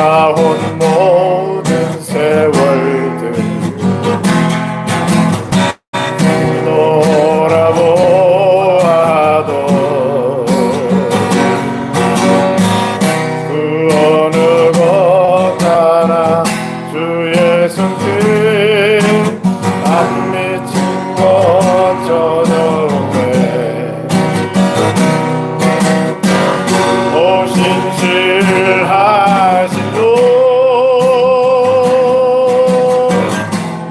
지나온 모든 세월들 돌아보아도 그 어느 것 하나 주의 손길 안 미친 것처럼 신실하신 주,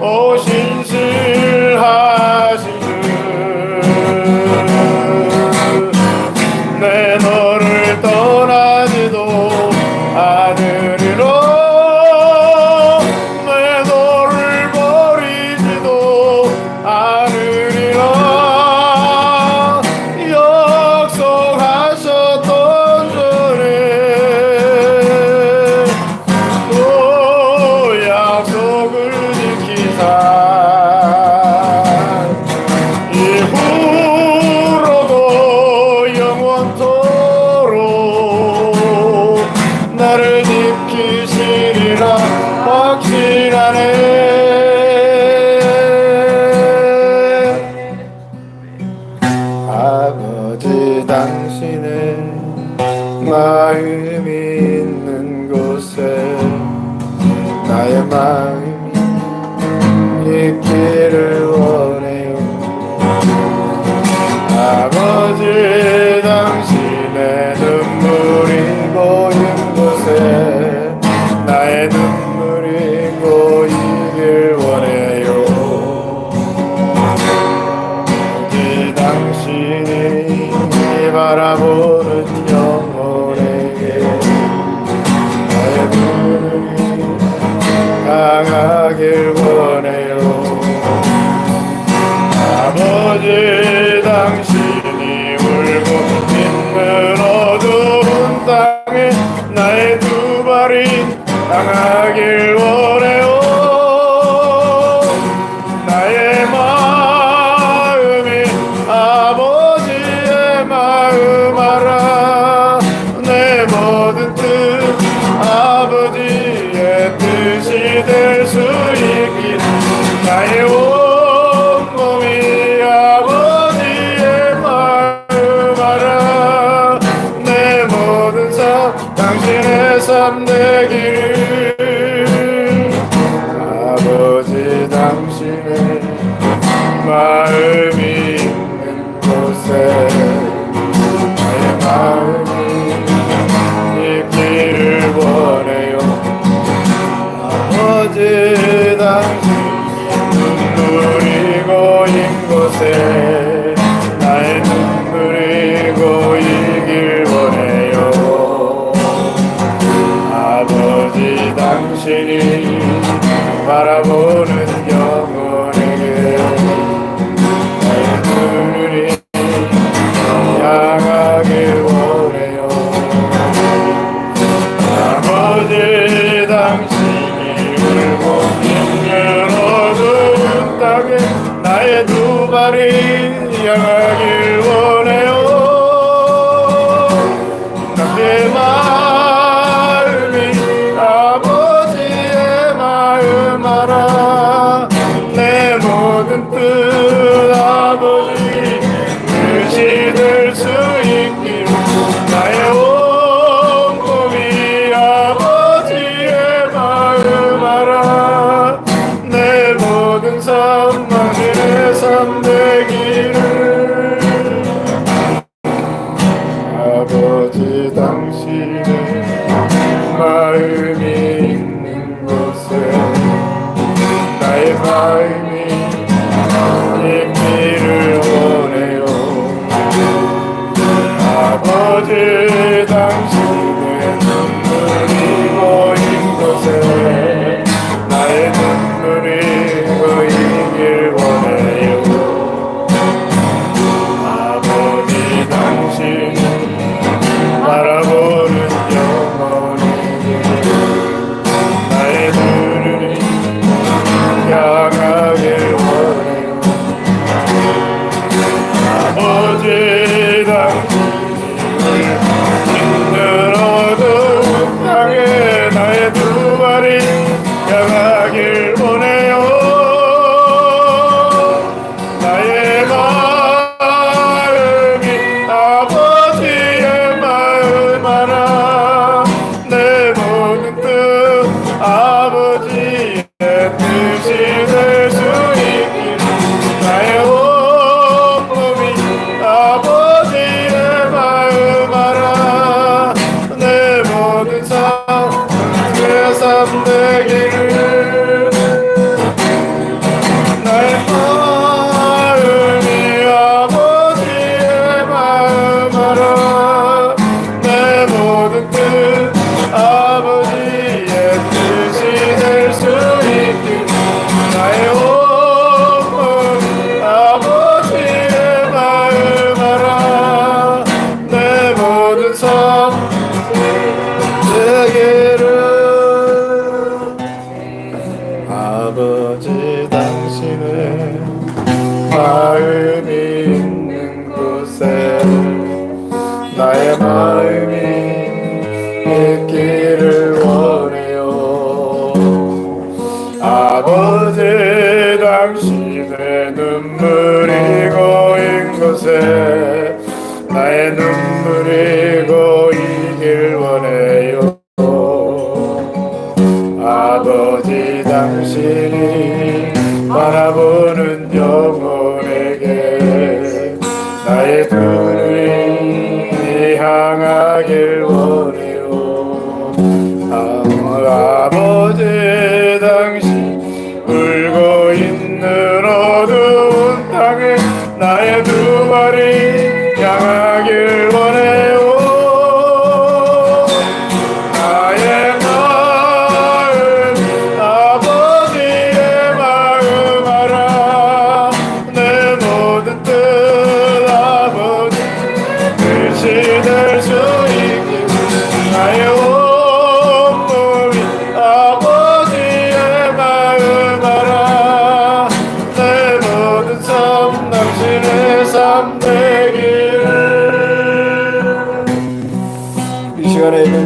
오 신실하신 주, 내 너를 떠나지도 않으리라, 내 너를 버리지도 않으리라 약속하셨던 이후로도 영원토록 나를 지키시리라 확신하네. 아버지 당신의 마음이 있는 곳에 나의 마음이 있기를 원해요. 아버지 당신의 눈물이 고인 곳에 나의 눈물이 고이길 원해요. 아버지 당신이 바라보는 영혼에게 나의 눈물이 강하길 원해요. 아버지 당신이 울고 있는 어두운 땅에 나의 두 발이 강하길 원해요. 나의 마음이 아버지의 마음 알아. 내 모든 뜻 아버지의 뜻이 될 수 있길 나의 온몸이 아버지의 마음 알아. 내 모든 삶 당신의 삶 되기를. 아버지 당신의 마음이 있는 곳에 나의 마음이 있기를 원해요. 아버지 당신 눈물이 고인 곳에 나의 눈물이 고이길 원해요. 아버지 당신이 바라보는 영혼에게 나의 눈물이 향하길 원해요. 아버지 당신이 울고 있는 어두운 땅에 나의 두 발이 향하길 원해요. 나의 마음이 아버지의 마음 알아. 내 모든 뜻 아버지 뜻이 될 수 있길 나의 온몸이 아버지의 마음 알아. 내 모든 삶 당신의 삶 되기를. 아버지 당신의 마음이 있는 곳에 나의 마음이 있기를 원해요. 아버지 당신의 눈물이 고인 곳에 나의 눈물이 고이길 원해요. 아버지 당신이 바라보는 영혼에게 나의 눈물이 향하게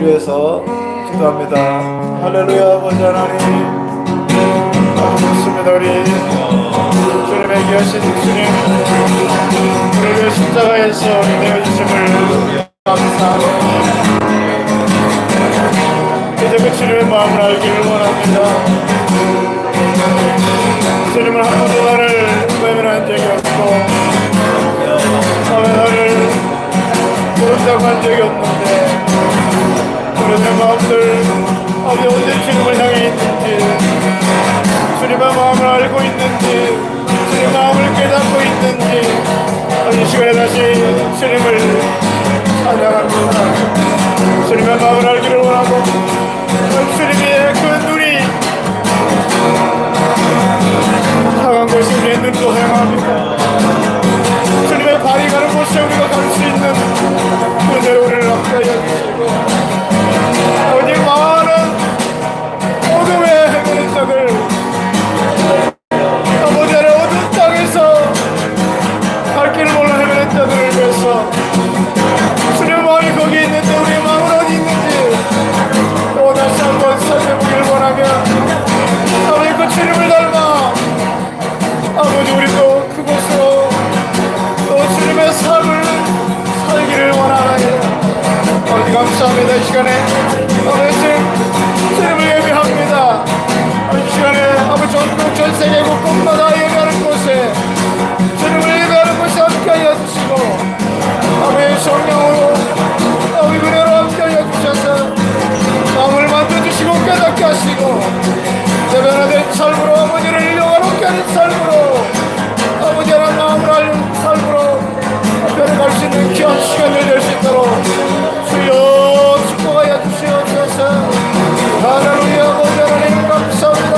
위해서 기도합니다. 할렐루야. 아버지 하나님, 좋습니다. 우리 주님의 귀하신 주님, 우리 그 십자가에서 우리 내어주심을 감사합니다. 이제 그 주님의 마음을 알기를 원합니다. 주님을 한 번도 나를 외면한 적이 없고 나를 모른다고 한 적이 없는데, 그런 내 마음들 아버지 언제 주님을 향해 있는지, 주님의 마음을 알고 있는지, 주님의 마음을 깨닫고 있는지, 이 시간에 다시 주님을 찬양합니다. 주님의 마음을 알기를 원하고, 주님의 그 눈이 향한 곳이 우리의 눈도 향합니다. 주님의 발이 가는 곳에 우리가 갈 수 있는 그대로 우리를 앞에 여기시고, 아버지 많은 어둠의 행운의 땅을, 아버지의 어두운 땅에서 갈 길을 몰라 헤매는 자들을 위해서 주님의 마음이 거기 있는데 우리의 마음은 어디 있는지 또 다시 한번 살펴보기를 원하며, 아버지 그 주님을 닮아 아버지 우리도 그곳으로 또 주님의 삶을 살기를 원하나이다. 아버지 감사합니다. 이 시간에 아버지 주님을 예배합니다. 이 시간에 아버지 전국 전 세계 곳곳마다 예배하는 곳에 주님을 예배하는 곳에 함께하여 주시고, 아버지 성령으로 아버지 은혜로 함께하여 주셔서 마음을 만져주시고 깨닫게 하시고, 대변화된 삶으로 아버지를 영화롭게 하는 삶으로, 아버지 하나님 마음을 알는 삶으로 변해갈 수 있는 귀한 시간을 낼 수 있도록 주여 축복하여 주시옵소서. 할렐루야. 아버지 하나님 감사합니다.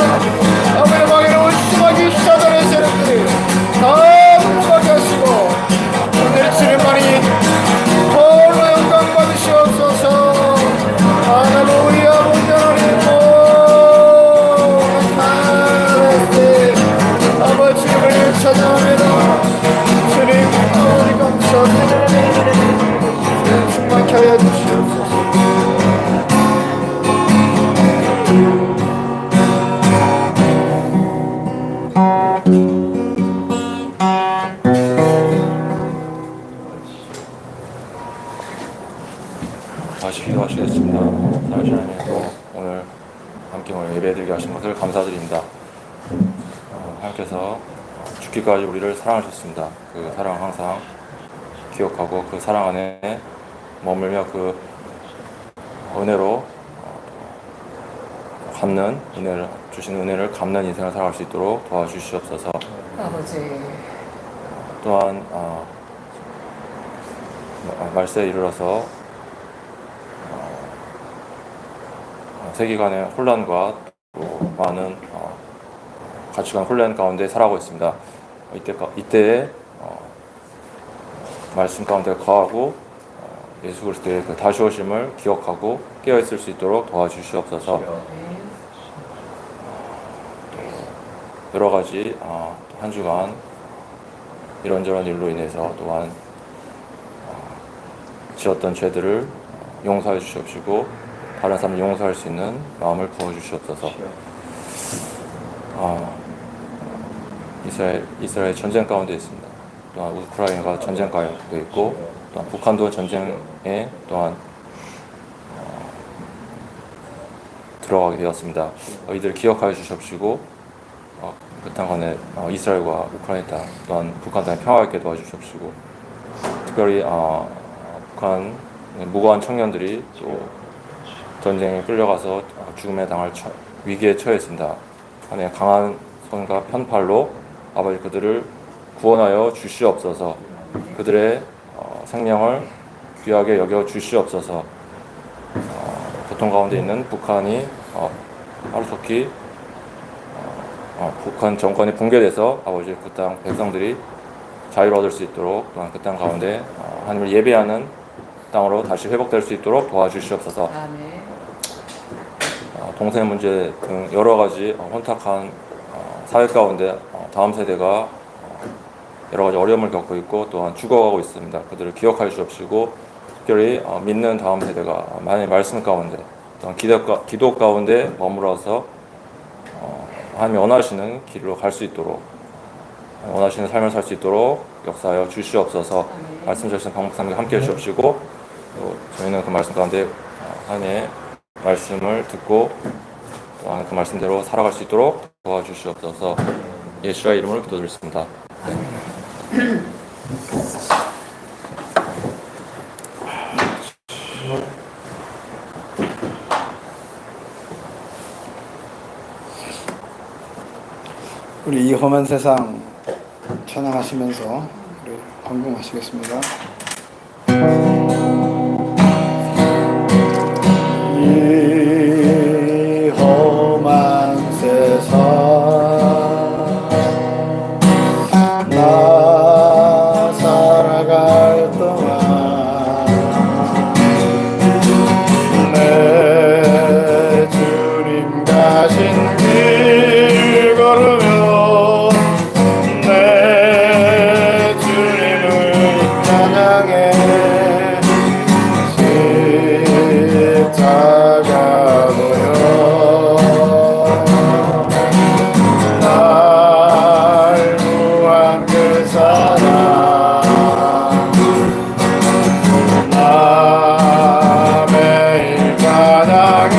아버지 방에는 온수마귀 사단의 세력들이 다 물러가게 하시고, 오늘 주님만이 홀로 영광 받으시옵소서. 할렐루야. 아버지 하나님 아버지 주님을 찬양합니다. 주님 아버지 감사합니다. 주님 충만케 하여 주시옵소서. 다시 기도하시겠습니다. 다시 하나님 오늘 함께 예배드리게 하신 것을 감사드립니다. 하나님께서 죽기까지 우리를 사랑하셨습니다. 그 사랑 항상 기억하고 그 사랑 안에 머물며 그 은혜로 갚는 은혜를 주시는 은혜를 갚는 인생을 살아갈 수 있도록 도와주시옵소서. 아버지 또한 말세에 이르러서 세계관의 혼란과 또 많은 가치관 혼란 가운데 살아가고 있습니다. 이때에 말씀 가운데 거하고 예수 그리스도의 그 다시 오심을 기억하고 깨어 있을 수 있도록 도와주시옵소서. 여러 가지 한 주간 이런저런 일로 인해서 또한 지었던 죄들을 용서해 주시옵시고 다른 사람을 용서할 수 있는 마음을 부어주시옵소서. 이스라엘 전쟁 가운데 있습니다. 또한 우크라이나가 전쟁 가운데 있고, 또한 북한도 전쟁에 또한 들어가게 되었습니다. 이들 기억하여 주시옵시고 그 땅간에 이스라엘과 우크라이나 땅 또한 북한 땅에 평화가 있게 도와주시옵시고, 특별히 북한 무고한 청년들이 또 전쟁에 끌려가서 죽음에 당할 위기에 처했습니다. 하나님의 강한 손과 편팔로 아버지 그들을 구원하여 주시옵소서. 그들의 생명을 귀하게 여겨 주시옵소서. 고통 가운데 있는 북한이 하루속히 북한 정권이 붕괴돼서 아버지 그 땅 백성들이 자유를 얻을 수 있도록, 또한 그 땅 가운데 하나님을 예배하는 땅으로 다시 회복될 수 있도록 도와주시옵소서. 아멘. 동생 문제 등 여러 가지 혼탁한 사회 가운데 다음 세대가 여러 가지 어려움을 겪고 있고 또한 죽어가고 있습니다. 그들을 기억하여 주옵시고 특별히 믿는 다음 세대가 많이 말씀 가운데 또한 기도 가운데 머물러서 하나님이 원하시는 길로 갈 수 있도록 원하시는 삶을 살 수 있도록 역사하여 주시옵소서. 말씀 주신 강목사님과 함께 해주시옵시고 또 저희는 그 말씀 가운데 하나님의 말씀을 듣고 또한 그 말씀대로 살아갈 수 있도록 도와주시옵소서. 예수의 이름으로 기도드렸습니다. 우리 이 험한 세상 찬양하시면서 우리 헌금하시겠습니다. 이 험한 세상 나 살아갈 동안 내 주님 가신 길 걸으며 내 주님을 찬양해 십자가 보여 날 구한 그 사랑 나 매일 찬양을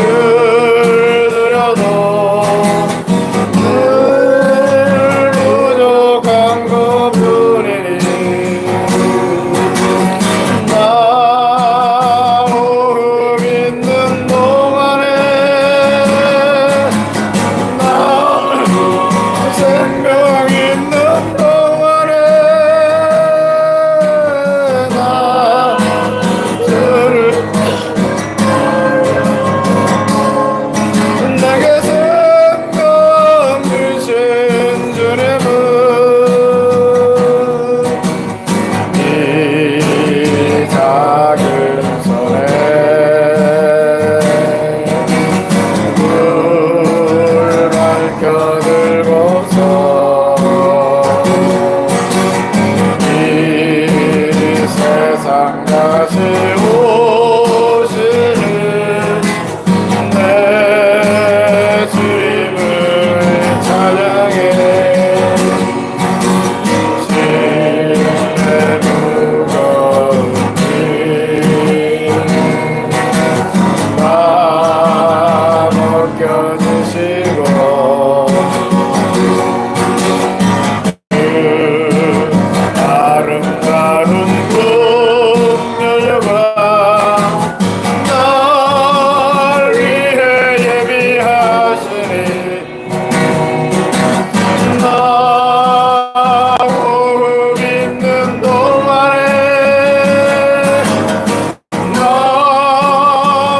드려도 늘 부족한 것뿐이니 나 호흡 있는 동안에 나 생명 있는 동안에 나 주를 내게 생명 주신 주님은 이 작은 손에 물 밝혀 들고서 이 세상 다시 오시는 내 주님을 찬양해 내 무거운 짐다 벗겨주시고 그 아름다운 꿈 열려가 날 위해 예비하시니 나 호흡 있는 동안에 나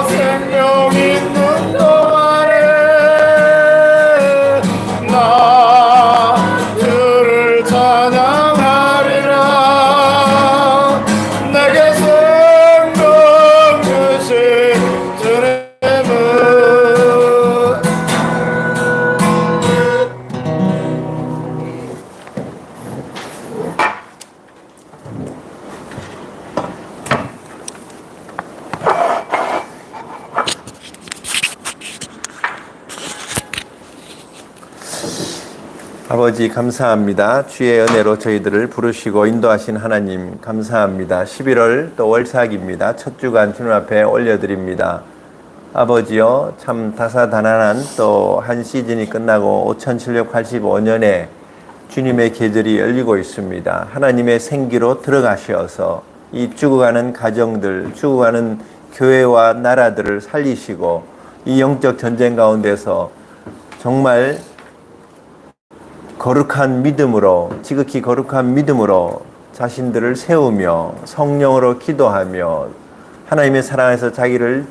생명 있는 동안에 나 주를 찬양하리라 내게 생명 주신 주님은 아버지 감사합니다. 주의 은혜로 저희들을 부르시고 인도하신 하나님 감사합니다. 11월 또 월삭입니다. 첫 주간 주님 앞에 올려드립니다. 아버지여 참 다사다난한 또 한 시즌이 끝나고 5785년에 주님의 계절이 열리고 있습니다. 하나님의 생기로 들어가셔서 이 죽어가는 가정들, 죽어가는 교회와 나라들을 살리시고 이 영적 전쟁 가운데서 정말 거룩한 믿음으로 지극히 거룩한 믿음으로 자신들을 세우며 성령으로 기도하며 하나님의 사랑에서 자기를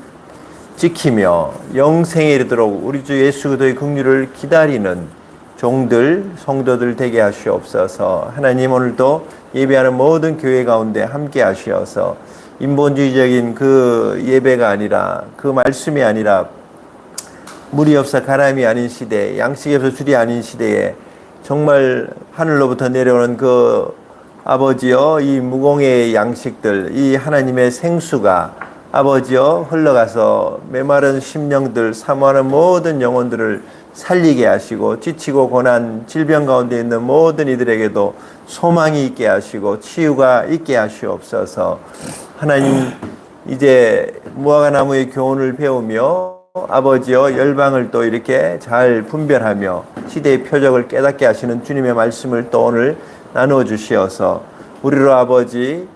지키며 영생에 이르도록 우리 주 예수 그리스도의 긍휼을 기다리는 종들 성도들 되게 하시옵소서. 하나님 오늘도 예배하는 모든 교회 가운데 함께 하시어서 인본주의적인 그 예배가 아니라 그 말씀이 아니라 물이 없어 가람이 아닌 시대에 양식이 없어 줄이 아닌 시대에 정말 하늘로부터 내려오는 그 아버지여 이 무공의 양식들, 이 하나님의 생수가 아버지여 흘러가서 메마른 심령들, 사모하는 모든 영혼들을 살리게 하시고 지치고 고난 질병 가운데 있는 모든 이들에게도 소망이 있게 하시고 치유가 있게 하시옵소서. 하나님, 이제 무화과나무의 교훈을 배우며 아버지여 열방을 또 이렇게 잘 분별하며 시대의 표적을 깨닫게 하시는 주님의 말씀을 또 오늘 나누어 주시어서 우리로 아버지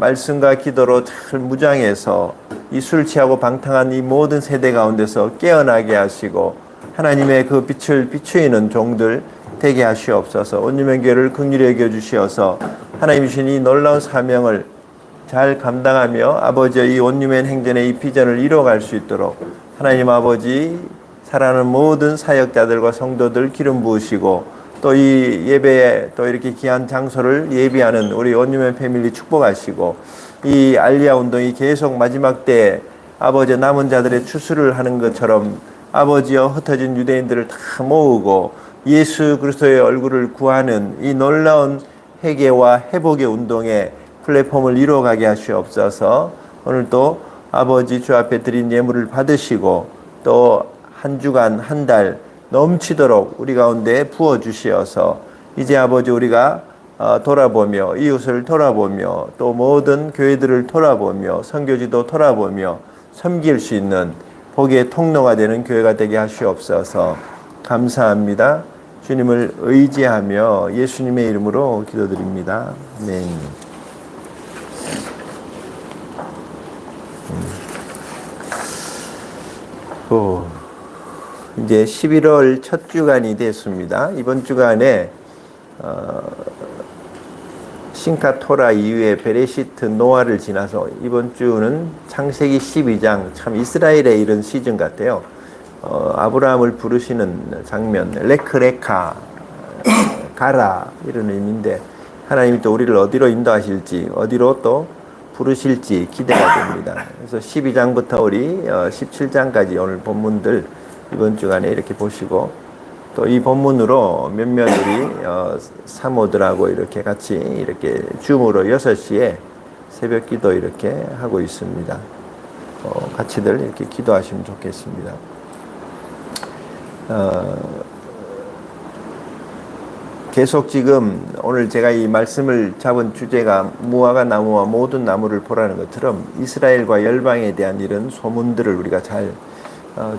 말씀과 기도로 잘 무장해서 이 술 취하고 방탕한 이 모든 세대 가운데서 깨어나게 하시고 하나님의 그 빛을 비추이는 종들 되게 하시옵소서. 온유명교회를 긍휼히 여겨 주시어서 하나님 주신 이 놀라운 사명을 잘 감당하며 아버지의 이 온유면 행전의 이 비전을 이뤄갈 수 있도록 하나님 아버지 사랑하는 모든 사역자들과 성도들 기름 부으시고 또 이 예배에 또 이렇게 귀한 장소를 예비하는 우리 온유면 패밀리 축복하시고 이 알리아 운동이 계속 마지막 때 아버지 남은 자들의 추수를 하는 것처럼 아버지여 흩어진 유대인들을 다 모으고 예수 그리스도의 얼굴을 구하는 이 놀라운 회개와 회복의 운동에 플랫폼을 이루어가게 하시옵소서. 오늘도 아버지 주 앞에 드린 예물을 받으시고 또 한 주간 한 달 넘치도록 우리 가운데 부어주시어서 이제 아버지 우리가 돌아보며 이웃을 돌아보며 또 모든 교회들을 돌아보며 선교지도 돌아보며 섬길 수 있는 복의 통로가 되는 교회가 되게 하시옵소서. 감사합니다. 주님을 의지하며 예수님의 이름으로 기도드립니다. 아멘. 이제 11월 첫 주간이 됐습니다. 이번 주간에 싱카토라 이후에 베레시트 노아를 지나서 이번 주는 창세기 12장, 참 이스라엘의 이런 시즌 같아요. 아브라함을 부르시는 장면, 레크레카, 가라 이런 의미인데 하나님이 또 우리를 어디로 인도하실지 어디로 또 부르실지 기대가 됩니다. 그래서 12장부터 우리 17장까지 오늘 본문들 이번 주간에 이렇게 보시고 또 이 본문으로 몇몇 우리 사모들하고 이렇게 같이 이렇게 줌으로 6시에 새벽 기도 이렇게 하고 있습니다. 같이들 이렇게 기도하시면 좋겠습니다. 계속 지금 오늘 제가 이 말씀을 잡은 주제가 무화과 나무와 모든 나무를 보라는 것처럼 이스라엘과 열방에 대한 이런 소문들을 우리가 잘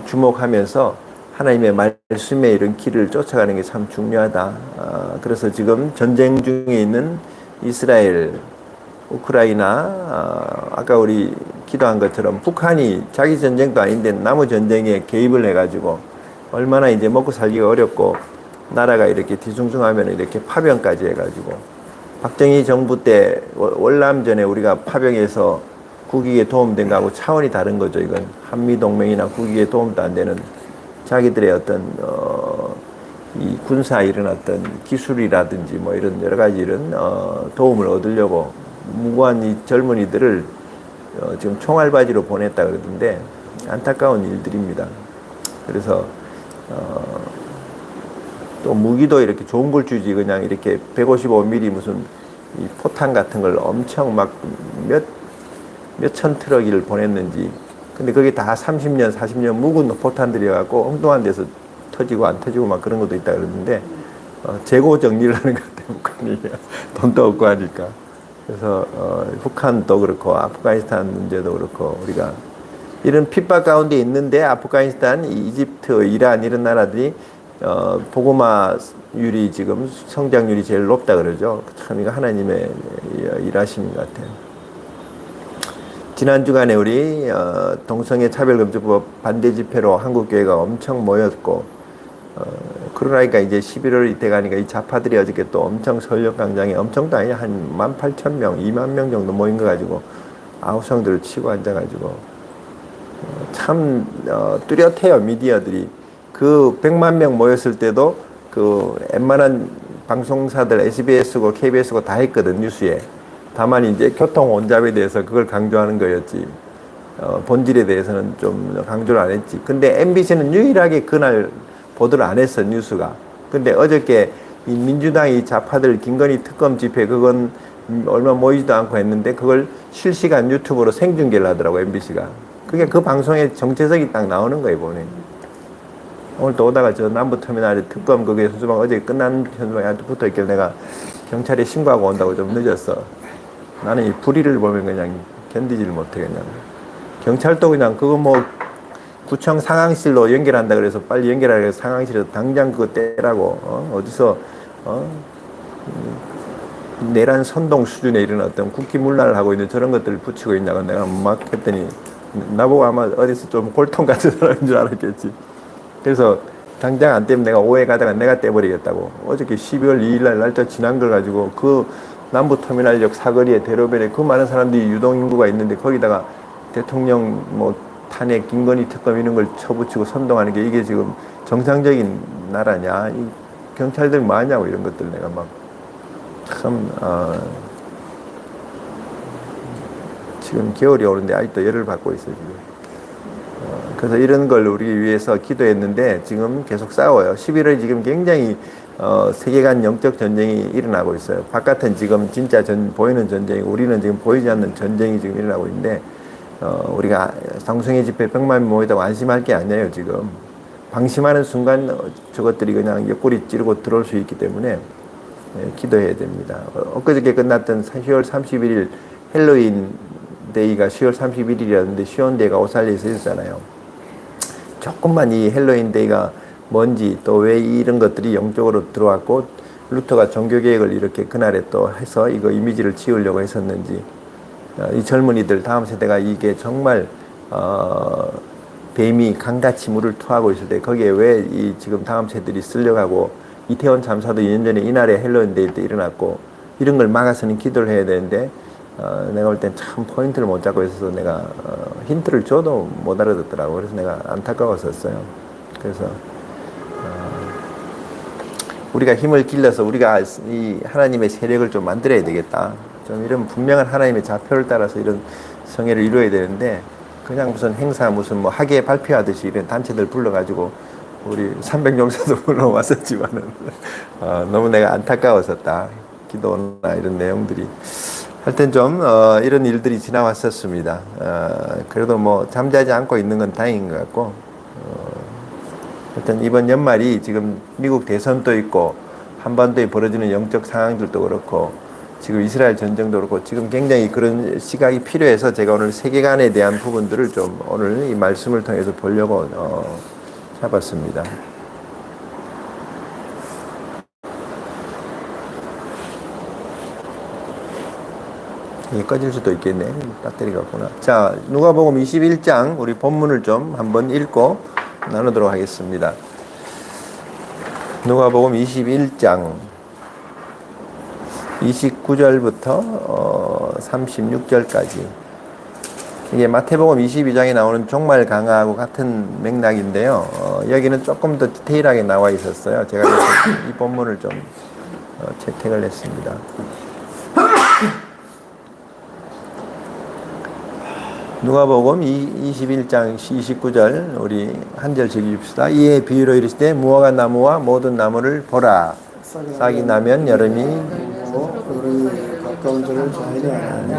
주목하면서 하나님의 말씀의 이런 길을 쫓아가는 게 참 중요하다. 그래서 지금 전쟁 중에 있는 이스라엘, 우크라이나, 아까 우리 기도한 것처럼 북한이 자기 전쟁도 아닌데 남의 전쟁에 개입을 해가지고 얼마나 이제 먹고 살기가 어렵고 나라가 이렇게 뒤숭숭하면 이렇게 파병까지 해가지고 박정희 정부 때 월남전에 우리가 파병해서 국익에 도움된 거하고 차원이 다른 거죠. 이건 한미동맹이나 국익에 도움도 안 되는 자기들의 어떤 이 군사에 이런 어떤 기술이라든지 뭐 이런 여러 가지 이런 도움을 얻으려고 무고한 이 젊은이들을 지금 총알바지로 보냈다 그러던데 안타까운 일들입니다. 그래서 또 무기도 이렇게 좋은 걸 주지 그냥 이렇게 155mm 무슨 이 포탄 같은 걸 엄청 막 몇천 트럭을 보냈는지 근데 그게 다 30년 40년 묵은 포탄들이어갖고 엉뚱한 데서 터지고 안 터지고 막 그런 것도 있다 그러는데 재고 정리를 하는 것 같아요. 북한이 돈도 없고 하니까. 그래서 북한도 그렇고 아프가니스탄 문제도 그렇고 우리가 이런 핍박 가운데 있는데 아프가니스탄, 이집트, 이란 이런 나라들이 복음화율이 지금 성장률이 제일 높다 그러죠. 참 이거 하나님의 일하심인 것 같아요. 지난 주간에 우리 동성애 차별금지법 반대 집회로 한국교회가 엄청 모였고 그러니까 이제 11월 이때 가니까 이 좌파들이 어저께 또 엄청 서울역광장에 엄청도 아니야 한 18,000명, 20,000명 정도 모인 거 가지고 아우성들을 치고 앉아가지고 참 뚜렷해요. 미디어들이 그 100만 명 모였을 때도 그 웬만한 방송사들 SBS고 KBS고 다 했거든 뉴스에. 다만 이제 교통 혼잡에 대해서 그걸 강조하는 거였지 본질에 대해서는 좀 강조를 안 했지. 근데 MBC는 유일하게 그날 보도를 안 했어 뉴스가. 근데 어저께 이 민주당이 좌파들 김건희 특검 집회 그건 얼마 모이지도 않고 했는데 그걸 실시간 유튜브로 생중계를 하더라고 MBC가. 그게 그 방송에 정체석이 딱 나오는 거예요 보니. 오늘 또 오다가 저 남부터미널에 특검 거기에 현수막 어제 끝난 현수막에 아주 붙어있길래 내가 경찰에 신고하고 온다고 좀 늦었어. 나는 이 불의를 보면 그냥 견디지를 못해 그냥. 경찰도 그냥 그거 뭐 구청 상황실로 연결한다 그래서 빨리 연결하라 해서 상황실에서 당장 그거 떼라고 어디서 내란 선동 수준에 이런 어떤 국기문란을 하고 있는 저런 것들을 붙이고 있냐고 내가 막 했더니 나보고 아마 어디서 좀 골통 같은 사람인 줄 알았겠지. 그래서 당장 안 떼면 내가 오해 가다가 내가 떼버리겠다고. 어저께 12월 2일 날 날짜 지난 걸 가지고 그 남부터미널역 사거리에 대로변에 그 많은 사람들이 유동인구가 있는데 거기다가 대통령 뭐 탄핵 김건희 특검 이런 걸 쳐붙이고 선동하는 게 이게 지금 정상적인 나라냐. 이 경찰들 뭐 하냐고 이런 것들 내가 막 참 지금 겨울이 오는데 아직도 열을 받고 있어요 지금. 그래서 이런 걸 우리 위해서 기도했는데 지금 계속 싸워요. 11월 지금 굉장히 세계관 영적 전쟁이 일어나고 있어요. 바깥은 지금 진짜 보이는 전쟁이고 우리는 지금 보이지 않는 전쟁이 지금 일어나고 있는데 우리가 상승의 집회 100만 명 모이다고 안심할 게 아니에요 지금. 방심하는 순간 저것들이 그냥 옆구리 찌르고 들어올 수 있기 때문에 기도해야 됩니다. 엊그저께 끝났던 10월 31일 헬로윈 데이가 10월 31일이었는데 시온데이가 오살리에서 있었잖아요. 조금만 이 헬로윈 데이가 뭔지 또 왜 이런 것들이 영적으로 들어왔고 루터가 종교개혁을 이렇게 그날에 또 해서 이거 이미지를 지우려고 했었는지 이 젊은이들 다음 세대가 이게 정말 뱀이 강같이 물을 토하고 있을 때 거기에 왜 이 지금 다음 세대들이 쓸려가고 이태원 참사도 2년 전에 이날에 헬로윈 데이 때 일어났고 이런 걸 막아서는 기도를 해야 되는데 내가 볼 땐 참 포인트를 못 잡고 있어서 내가 힌트를 줘도 못 알아듣더라고. 그래서 내가 안타까웠었어요. 그래서 우리가 힘을 길러서 우리가 이 하나님의 세력을 좀 만들어야 되겠다. 좀 이런 분명한 하나님의 좌표를 따라서 이런 성회를 이루어야 되는데 그냥 무슨 행사 무슨 뭐 학예 발표하듯이 이런 단체들 불러가지고 우리 300용사도 불러왔었지만은 너무 내가 안타까웠었다. 기도나 이런 내용들이 하여튼 좀 이런 일들이 지나왔었습니다. 그래도 뭐 잠자지 않고 있는 건 다행인 것 같고 하여튼 이번 연말이 지금 미국 대선도 있고 한반도에 벌어지는 영적 상황들도 그렇고 지금 이스라엘 전쟁도 그렇고 지금 굉장히 그런 시각이 필요해서 제가 오늘 세계관에 대한 부분들을 좀 오늘 이 말씀을 통해서 보려고 잡았습니다. 이게 꺼질 수도 있겠네. 배터리가 없구나. 자, 누가복음 21장 우리 본문을 좀 한번 읽고 나누도록 하겠습니다. 누가복음 21장 29절부터 36절까지. 이게 마태복음 22장에 나오는 종말 강화하고 같은 맥락인데요. 여기는 조금 더 디테일하게 나와 있었어요. 제가 이 본문을 좀 채택을 했습니다. 누가복음 21장 29절 우리 한 절씩 읽읍시다. 이에 비유로 이르시되 무화과 나무와 모든 나무를 보라. 싹이 나면 여름이 가까운 줄을 자연히 아나니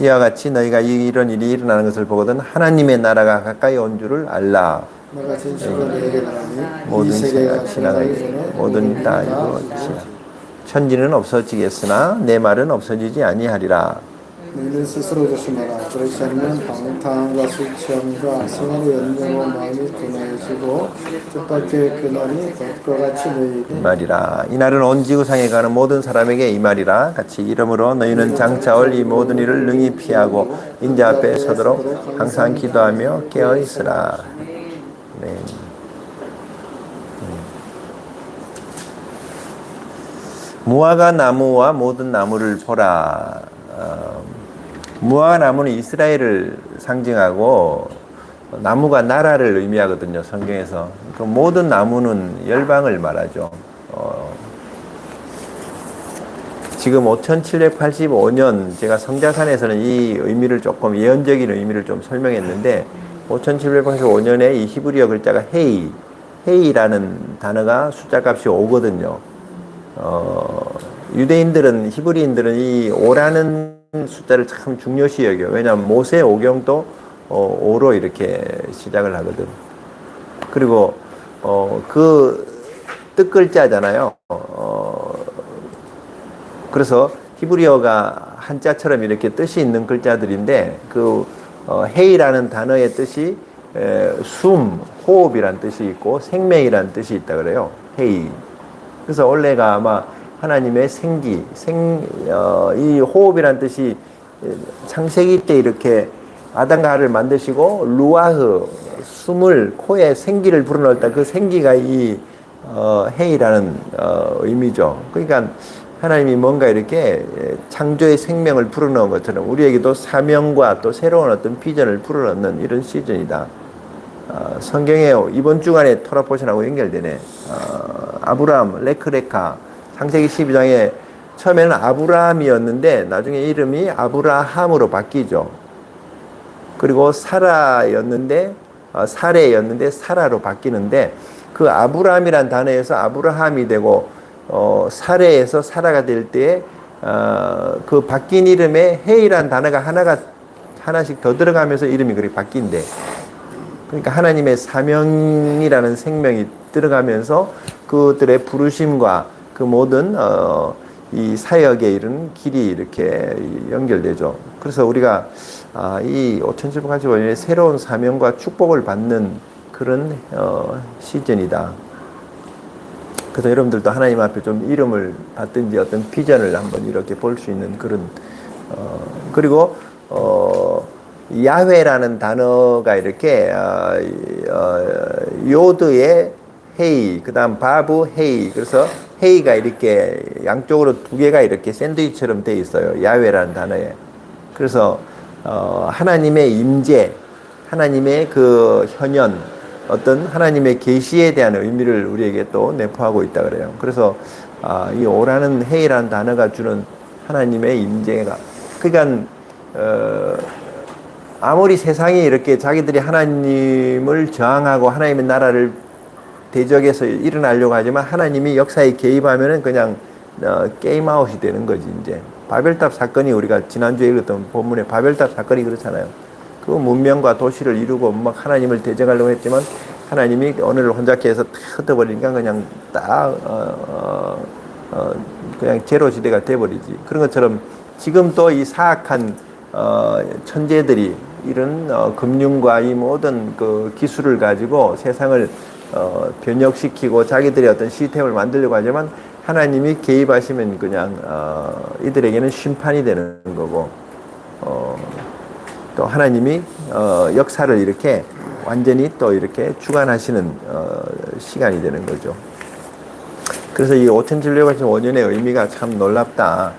이와 같이 너희가 이런 일이 일어나는 것을 보거든 하나님의 나라가 가까이 온 줄을 알라. 내가 진실로 너에게 말하니 모든 이 세계가 지나가기 전에 모든 다 이루어지리라. 천지는 없어지겠으나 내 말은 없어지지 아니하리라. 너희는 스스로 조심하라. 그렇지 않으면 방탕과 술 취함과 생활의 연명과 마음이 둔해지고 뜻밖의 그날이 덫과 같이 너희에게 말이라. 이날은 온 지구상에 가는 모든 사람에게 이 말이라. 같이 이러므로 너희는 장차 올 이 모든 일을 능히 피하고 인자 앞에 서도록 항상 기도하며 깨어 있으라. 네. 무화과 나무와 모든 나무를 보라. 무화과 나무는 이스라엘을 상징하고 나무가 나라를 의미하거든요. 성경에서. 그 모든 나무는 열방을 말하죠. 지금 5785년 제가 성자산에서는 이 의미를 조금 예언적인 의미를 좀 설명했는데 5785년에 이 히브리어 글자가 헤이라는 단어가 숫자 값이 5거든요. 유대인들은 히브리인들은 이 5라는 숫자를 참 중요시 여겨요. 왜냐하면 모세 오경도 5로 이렇게 시작을 하거든. 그리고 그 뜻글자잖아요. 그래서 히브리어가 한자처럼 이렇게 뜻이 있는 글자들인데 그 헤이라는 단어의 뜻이 숨, 호흡이란 뜻이 있고 생명이란 뜻이 있다 그래요. 헤이. 그래서 원래가 아마 하나님의 생기, 이 호흡이란 뜻이 창세기 때 이렇게 아담과 하와를 만드시고 루아흐, 숨을 코에 생기를 불어넣었다. 그 생기가 이 헤이라는 의미죠. 그러니까 하나님이 뭔가 이렇게 창조의 생명을 불어넣은 것처럼 우리에게도 사명과 또 새로운 어떤 비전을 불어넣는 이런 시즌이다. 성경에 이번 주간에 토라포션하고 연결되네. 아브라함, 레크레카, 창세기 12장에 처음에는 아브라함이었는데 나중에 이름이 아브라함으로 바뀌죠. 그리고 사라였는데 사레였는데 사라로 바뀌는데 그 아브라함이란 단어에서 아브라함이 되고 사레에서 사라가 될 때에 그 바뀐 이름에 헤이란 단어가 하나씩 더 들어가면서 이름이 그렇게 바뀐대. 그러니까 하나님의 사명이라는 생명이 들어가면서 그들의 부르심과 그 모든 이 사역에 이른 길이 이렇게 연결되죠. 그래서 우리가 이 5785년에 새로운 사명과 축복을 받는 그런 시즌이다. 그래서 여러분들도 하나님 앞에 좀 이름을 받든지 어떤 비전을 한번 이렇게 볼 수 있는 그런 그리고 야훼라는 단어가 이렇게 요드의 헤이, 그 다음 바브 헤이, 그래서 헤이가 이렇게 양쪽으로 두 개가 이렇게 샌드위치처럼 돼 있어요. 야훼라는 단어에. 그래서 하나님의 임재, 하나님의 그 현현, 어떤 하나님의 계시에 대한 의미를 우리에게 또 내포하고 있다 그래요. 그래서 이 오라는 헤이라는 단어가 주는 하나님의 임재가, 그러니까 아무리 세상이 이렇게 자기들이 하나님을 저항하고 하나님의 나라를 대적해서 일어나려고 하지만 하나님이 역사에 개입하면은 그냥 게임아웃이 되는 거지. 이제 바벨탑 사건이 우리가 지난주에 읽었던 본문의 바벨탑 사건이 그렇잖아요. 그 문명과 도시를 이루고 막 하나님을 대적하려고 했지만 하나님이 오늘을 혼잡케 해서 탁 흩어버리니까 그냥 딱 그냥 제로 시대가 돼버리지. 그런 것처럼 지금 또 이 사악한 천재들이 이런 금융과 이 모든 그 기술을 가지고 세상을 변혁시키고 자기들의 어떤 시스템을 만들려고 하지만 하나님이 개입하시면 그냥 이들에게는 심판이 되는 거고 또 하나님이 역사를 이렇게 완전히 또 이렇게 주관하시는 시간이 되는 거죠. 그래서 이 5785년의 의미가 참 놀랍다.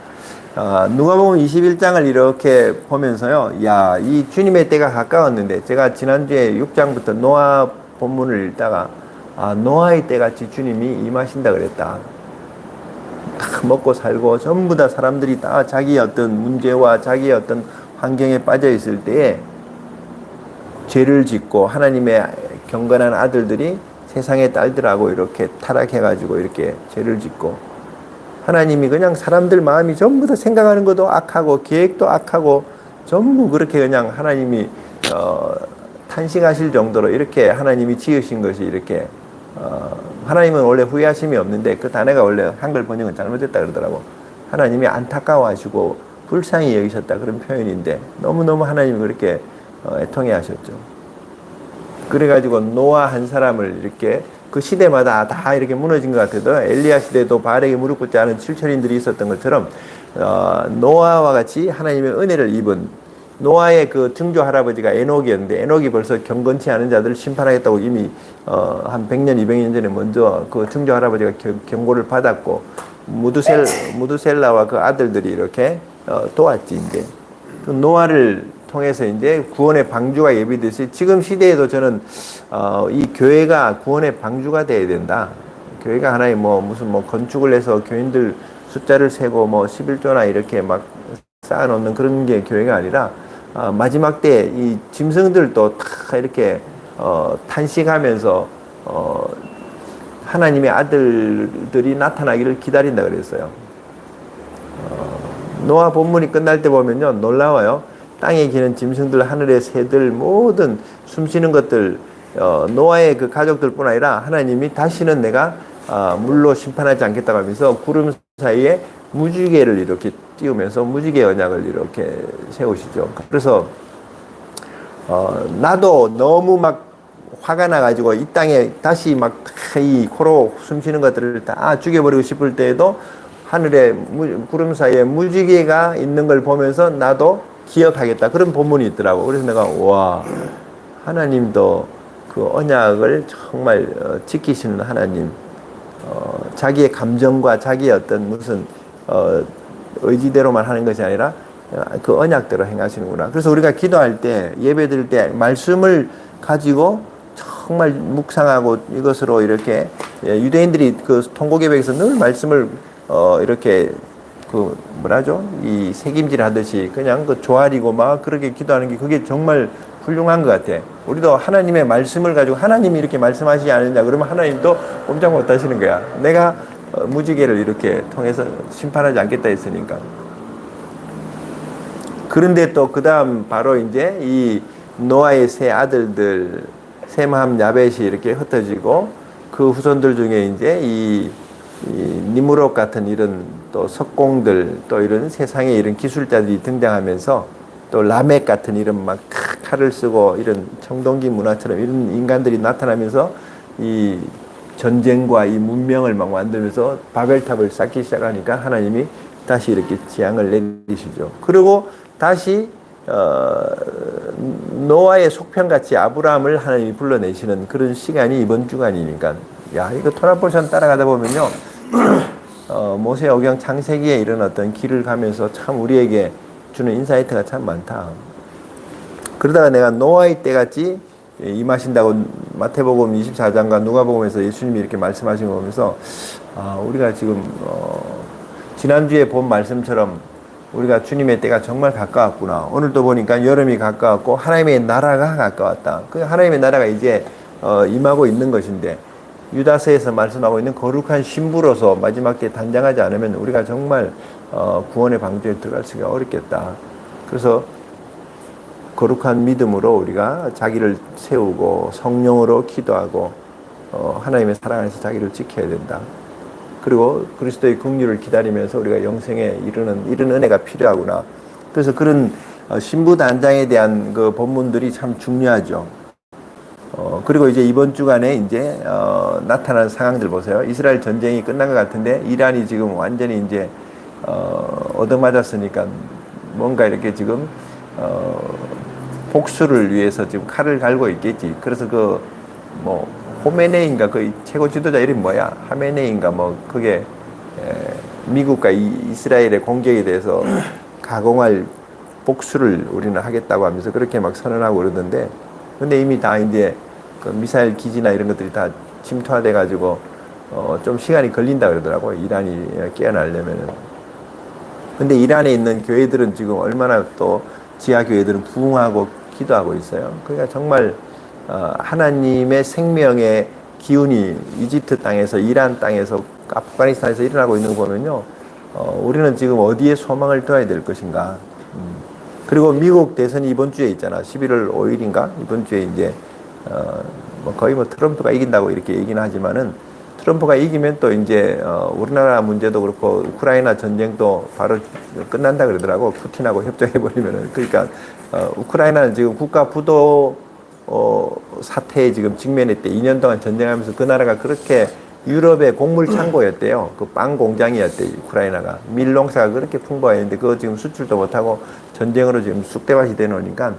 누가복음 21장을 이렇게 보면서요, 야, 이 주님의 때가 가까웠는데, 제가 지난주에 6장부터 노아 본문을 읽다가, 노아의 때같이 주님이 임하신다 그랬다. 다 먹고 살고, 전부 다 사람들이 다 자기의 어떤 문제와 자기의 어떤 환경에 빠져 있을 때에 죄를 짓고, 하나님의 경건한 아들들이 세상의 딸들하고 이렇게 타락해가지고 이렇게 죄를 짓고, 하나님이 그냥 사람들 마음이 전부 다 생각하는 것도 악하고 계획도 악하고 전부 그렇게 그냥 하나님이 탄식하실 정도로 이렇게 하나님이 지으신 것이 이렇게 하나님은 원래 후회하심이 없는데 그 단어가 원래 한글 번역은 잘못됐다 그러더라고. 하나님이 안타까워하시고 불쌍히 여기셨다 그런 표현인데 너무너무 하나님이 그렇게 애통해 하셨죠. 그래가지고 노아 한 사람을 이렇게 그 시대마다 다 이렇게 무너진 것 같아도 엘리야 시대도 바알에게 무릎 꿇지 않은 7천인들이 있었던 것처럼 노아와 같이 하나님의 은혜를 입은 노아의 그 증조 할아버지가 에녹이었는데 에녹이 벌써 경건치 않은 자들을 심판하겠다고 이미 한 100년 200년 전에 먼저 그 증조 할아버지가 경고를 받았고 무드셀라와 그 아들들이 이렇게 도왔지. 이제 그 노아를 통해서 이제 구원의 방주가 예비듯이 지금 시대에도 저는 이 교회가 구원의 방주가 돼야 된다. 교회가 하나의 무슨 건축을 해서 교인들 숫자를 세고 11조나 이렇게 막 쌓아놓는 그런 게 교회가 아니라 마지막 때 이 짐승들도 다 이렇게 탄식하면서 하나님의 아들들이 나타나기를 기다린다 그랬어요. 노아 본문이 끝날 때 보면요, 놀라워요. 땅에 기는 짐승들, 하늘의 새들, 모든 숨쉬는 것들, 노아의 그 가족들뿐 아니라 하나님이 다시는 내가 물로 심판하지 않겠다고 하면서 구름 사이에 무지개를 이렇게 띄우면서 무지개 언약을 이렇게 세우시죠. 그래서 나도 너무 막 화가 나가지고 이 땅에 다시 막 이 코로 숨쉬는 것들을 다 죽여버리고 싶을 때에도 하늘에 구름 사이에 무지개가 있는 걸 보면서 나도 기억하겠다. 그런 본문이 있더라고. 그래서 내가 와, 하나님도 그 언약을 정말 지키시는 하나님, 자기의 감정과 자기의 어떤 무슨 의지대로만 하는 것이 아니라 그 언약대로 행하시는구나. 그래서 우리가 기도할 때, 예배 드릴 때 말씀을 가지고 정말 묵상하고 이것으로 이렇게 유대인들이 그 통곡예배에서 늘 말씀을 이렇게 그 뭐라죠? 이 새김질 하듯이 그냥 그 조아리고 막 그렇게 기도하는 게 그게 정말 훌륭한 것 같아. 우리도 하나님의 말씀을 가지고 하나님이 이렇게 말씀하시지 않느냐 그러면 하나님도 꼼짝 못 하시는 거야. 내가 무지개를 이렇게 통해서 심판하지 않겠다 했으니까. 그런데 또 그 다음 바로 이제 이 노아의 세 아들들 셈함 야벳이 이렇게 흩어지고 그 후손들 중에 이제 이 니무롯 같은 이런 또 석공들 또 이런 세상에 이런 기술자들이 등장하면서 또 라멕 같은 이런 막 칼을 쓰고 이런 청동기 문화처럼 이런 인간들이 나타나면서 이 전쟁과 이 문명을 막 만들면서 바벨탑을 쌓기 시작하니까 하나님이 다시 이렇게 재앙을 내리시죠. 그리고 다시 노아의 속편같이 아브라함을 하나님이 불러내시는 그런 시간이 이번 주간이니까 야 이거 토라포션 따라가다 보면요 모세오경 창세기에 이런 어떤 길을 가면서 참 우리에게 주는 인사이트가 참 많다. 그러다가 내가 노아의 때같이 임하신다고 마태복음 24장과 누가복음에서 예수님이 이렇게 말씀하신 거 보면서 우리가 지금 지난주에 본 말씀처럼 우리가 주님의 때가 정말 가까웠구나. 오늘도 보니까 여름이 가까웠고 하나님의 나라가 가까웠다. 그 하나님의 나라가 이제 임하고 있는 것인데 유다서에서 말씀하고 있는 거룩한 신부로서 마지막 때 단장하지 않으면 우리가 정말 구원의 방주에 들어갈 수가 어렵겠다. 그래서 거룩한 믿음으로 우리가 자기를 세우고 성령으로 기도하고 하나님의 사랑 안에서 자기를 지켜야 된다. 그리고 그리스도의 긍휼을 기다리면서 우리가 영생에 이르는 이런 은혜가 필요하구나. 그래서 그런 신부 단장에 대한 그 본문들이 참 중요하죠. 그리고 이제 이번 주간에 이제 나타난 상황들 보세요. 이스라엘 전쟁이 끝난 것 같은데 이란이 지금 완전히 이제 얻어맞았으니까 뭔가 이렇게 지금 복수를 위해서 지금 칼을 갈고 있겠지. 그래서 그 뭐 호메네이인가 그 최고 지도자 이름이 뭐야? 하메네이인가 뭐 그게 미국과 이스라엘의 공격에 대해서 가공할 복수를 우리는 하겠다고 하면서 그렇게 막 선언하고 그러던데 근데 이미 다 이제 그 미사일 기지나 이런 것들이 다 침투돼 가지고 좀 시간이 걸린다 그러더라고. 이란이 깨어나려면은. 근데 이란에 있는 교회들은 지금 얼마나 또 지하 교회들은 부흥하고 기도하고 있어요. 그러니까 정말 하나님의 생명의 기운이 이집트 땅에서 이란 땅에서 아프가니스탄에서 일어나고 있는 거 보면요. 우리는 지금 어디에 소망을 둬야 될 것인가. 그리고 미국 대선이 이번 주에 있잖아. 11월 5일인가? 이번 주에 이제 뭐 거의 뭐 트럼프가 이긴다고 이렇게 얘기는 하지만은 트럼프가 이기면 또 이제 우리나라 문제도 그렇고 우크라이나 전쟁도 바로 끝난다 그러더라고. 푸틴하고 협정해버리면은. 그러니까 우크라이나는 지금 국가 부도 사태에 지금 직면했대. 2년 동안 전쟁하면서 그 나라가 그렇게 유럽의 곡물 창고였대요. 그 빵 공장이었대. 우크라이나가 밀 농사가 그렇게 풍부했는데 그거 지금 수출도 못하고 전쟁으로 지금 쑥대밭이 되놓으니까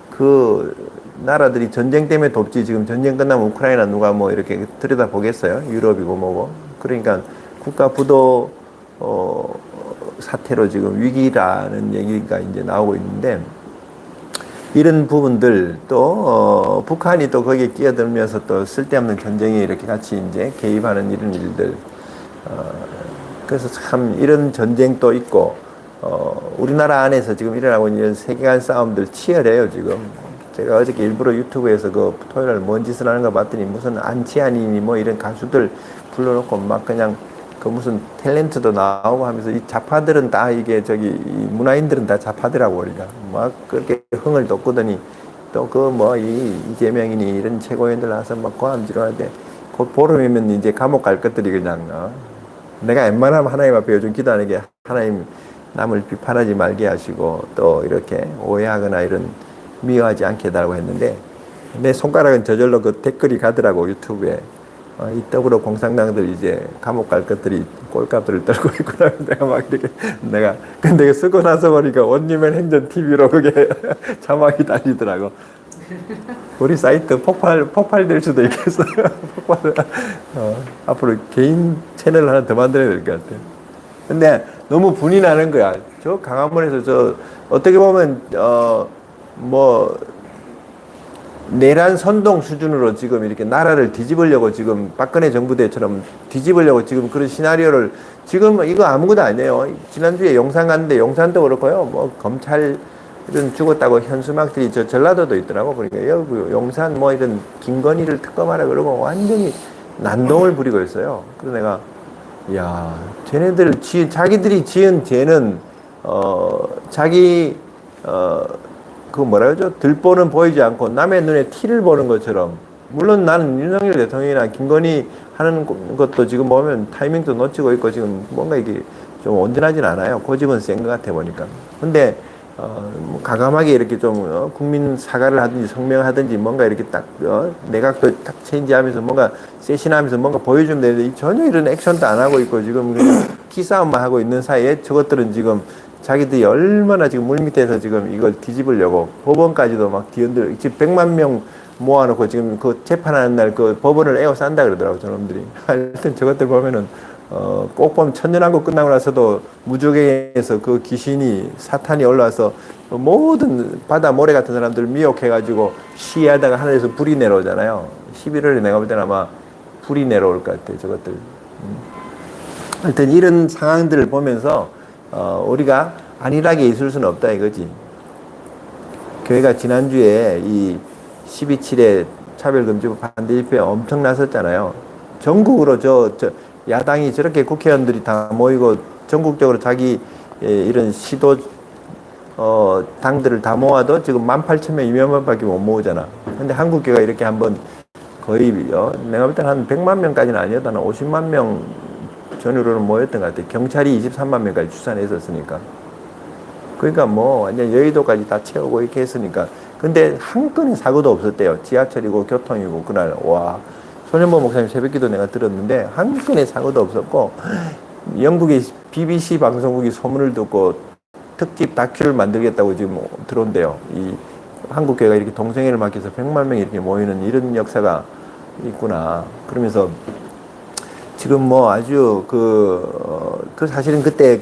그 나라들이 전쟁 때문에 돕지 지금 전쟁 끝나면 우크라이나 누가 뭐 이렇게 들여다 보겠어요? 유럽이고 뭐고. 그러니까 국가 부도 사태로 지금 위기라는 얘기가 이제 나오고 있는데 이런 부분들 또 북한이 또 거기에 끼어들면서 또 쓸데없는 전쟁에 이렇게 같이 이제 개입하는 이런 일들 그래서 참 이런 전쟁도 있고 우리나라 안에서 지금 일어나고 있는 세계관 싸움들 치열해요 지금 제가 어저께 일부러 유튜브에서 그 토요일 날 뭔 짓을 하는가 봤더니 무슨 안치환이니 뭐 이런 가수들 불러놓고 막 그냥 그 무슨 탤런트도 나오고 하면서 이 좌파들은 다 이게 저기 이 문화인들은 다 좌파더라고 그러니까 막 그렇게 흥을 돋구더니 또 그 뭐 이 이재명이니 이런 최고위원들 나와서 막 고함지로 하는데 곧 보름이면 이제 감옥 갈 것들이 그냥 내가 웬만하면 하나님 앞에 요즘 기도하는 게 하나님 남을 비판하지 말게 하시고 또 이렇게 오해하거나 이런 미워하지 않게 해달라고 했는데 내 손가락은 저절로 그 댓글이 가더라고 유튜브에 이 더불어 공산당들 이제 감옥 갈 것들이 꼴값들을 떨고 있구나. 내가 막 이렇게 근데 쓰고 나서 보니까 원리맨 행전 TV로 그게 자막이 달리더라고. 우리 사이트 폭발될 수도 있겠어요. 앞으로 개인 채널 하나 더 만들어야 될 것 같아요. 근데 너무 분이 나는 거야. 저 강화문에서 저 어떻게 보면 뭐 내란 선동 수준으로 지금 이렇게 나라를 뒤집으려고 지금 박근혜 정부 때처럼 뒤집으려고 지금 그런 시나리오를 지금 이거 아무것도 아니에요. 지난주에 용산 갔는데 용산도 그렇고요. 뭐 검찰 이런 죽었다고 현수막들이 저 전라도도 있더라고. 그러니까 여기 용산 뭐 이런 김건희를 특검하라 그러고 완전히 난동을 부리고 있어요. 그래서 내가 야, 쟤네들 자기들이 지은 죄는 그 뭐라 그러죠? 들보는 보이지 않고 남의 눈에 티를 보는 것처럼 물론 나는 윤석열 대통령이나 김건희 하는 것도 지금 보면 타이밍도 놓치고 있고 지금 뭔가 이게 좀 온전하진 않아요. 고집은 센 것 같아 보니까. 근데 뭐 가감하게 이렇게 좀 국민 사과를 하든지 성명을 하든지 뭔가 이렇게 딱 내각도 딱 체인지하면서 뭔가 세신하면서 뭔가 보여주면 되는데 전혀 이런 액션도 안 하고 있고 지금 그냥 기싸움만 하고 있는 사이에 저것들은 지금 자기들이 얼마나 지금 물밑에서 지금 이걸 뒤집으려고 법원까지도 막 뒤흔들 지금 100만 명 모아놓고 지금 그 재판하는 날 그 법원을 에워싼다 그러더라고 저놈들이. 하여튼 저것들 보면은 꼭 보면 천년왕국 끝나고 나서도 무적에서 그 귀신이 사탄이 올라와서 모든 바다 모래 같은 사람들 미혹해가지고 시위하다가 하늘에서 불이 내려오잖아요. 11월에 내가 볼 때는 아마 불이 내려올 것 같아요 저것들. 하여튼 이런 상황들을 보면서 우리가 안일하게 있을 수는 없다 이거지. 교회가 지난주에 이 12.7의 차별금지법 반대 집회 엄청 나섰잖아요. 전국으로 야당이 저렇게 국회의원들이 다 모이고 전국적으로 자기 이런 시도 당들을 다 모아도 지금 18,000명, 2만 밖에 못 모으잖아. 근데 한국교회가 이렇게 한번 거의 내가 볼 때는 한 100만 명까지는 아니어도 한 50만 명 전후로는 모였던 것 같아요. 경찰이 23만 명까지 추산했었으니까. 그러니까 뭐 완전 여의도까지 다 채우고 이렇게 했으니까. 근데 한 건의 사고도 없었대요. 지하철이고 교통이고 그날 와 손현보 목사님 새벽기도 내가 들었는데 한 건의 사고도 없었고 영국의 BBC 방송국이 소문을 듣고 특집 다큐를 만들겠다고 지금 들어온대요. 이 한국교회가 이렇게 동성애를 맡겨서 100만 명이 이렇게 모이는 이런 역사가 있구나. 그러면서 지금 뭐 아주 그 사실은 그때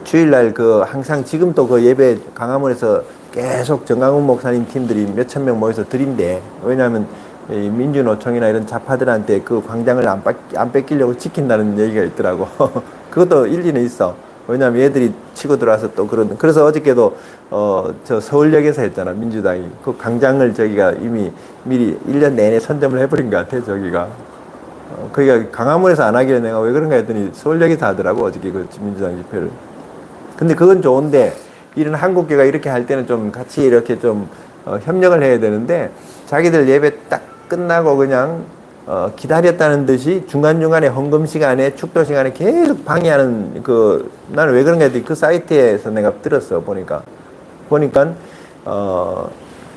주일날 항상 지금 또 그 예배 강화문에서 계속 정강훈 목사님 팀들이 몇천 명 모여서 드린대. 왜냐하면 민주노총이나 이런 좌파들한테 그 광장을 안 뺏기려고 지킨다는 얘기가 있더라고. 그것도 일리는 있어. 왜냐하면 얘들이 치고 들어와서 또 그래서 어저께도 저 서울역에서 했잖아 민주당이. 그 광장을 저기가 이미 미리 1년 내내 선점을 해버린 것 같아 저기가. 그러니까 강화문에서 안 하길래 내가 왜 그런가 했더니 서울역에서 하더라고 어저께 그 민주당 집회를. 근데 그건 좋은데 이런 한국교회가 이렇게 할 때는 좀 같이 이렇게 좀 협력을 해야 되는데 자기들 예배 딱 끝나고 그냥 기다렸다는 듯이 중간중간에 헌금 시간에 축도 시간에 계속 방해하는 나는 왜 그런가 했더니 그 사이트에서 내가 들었어 보니까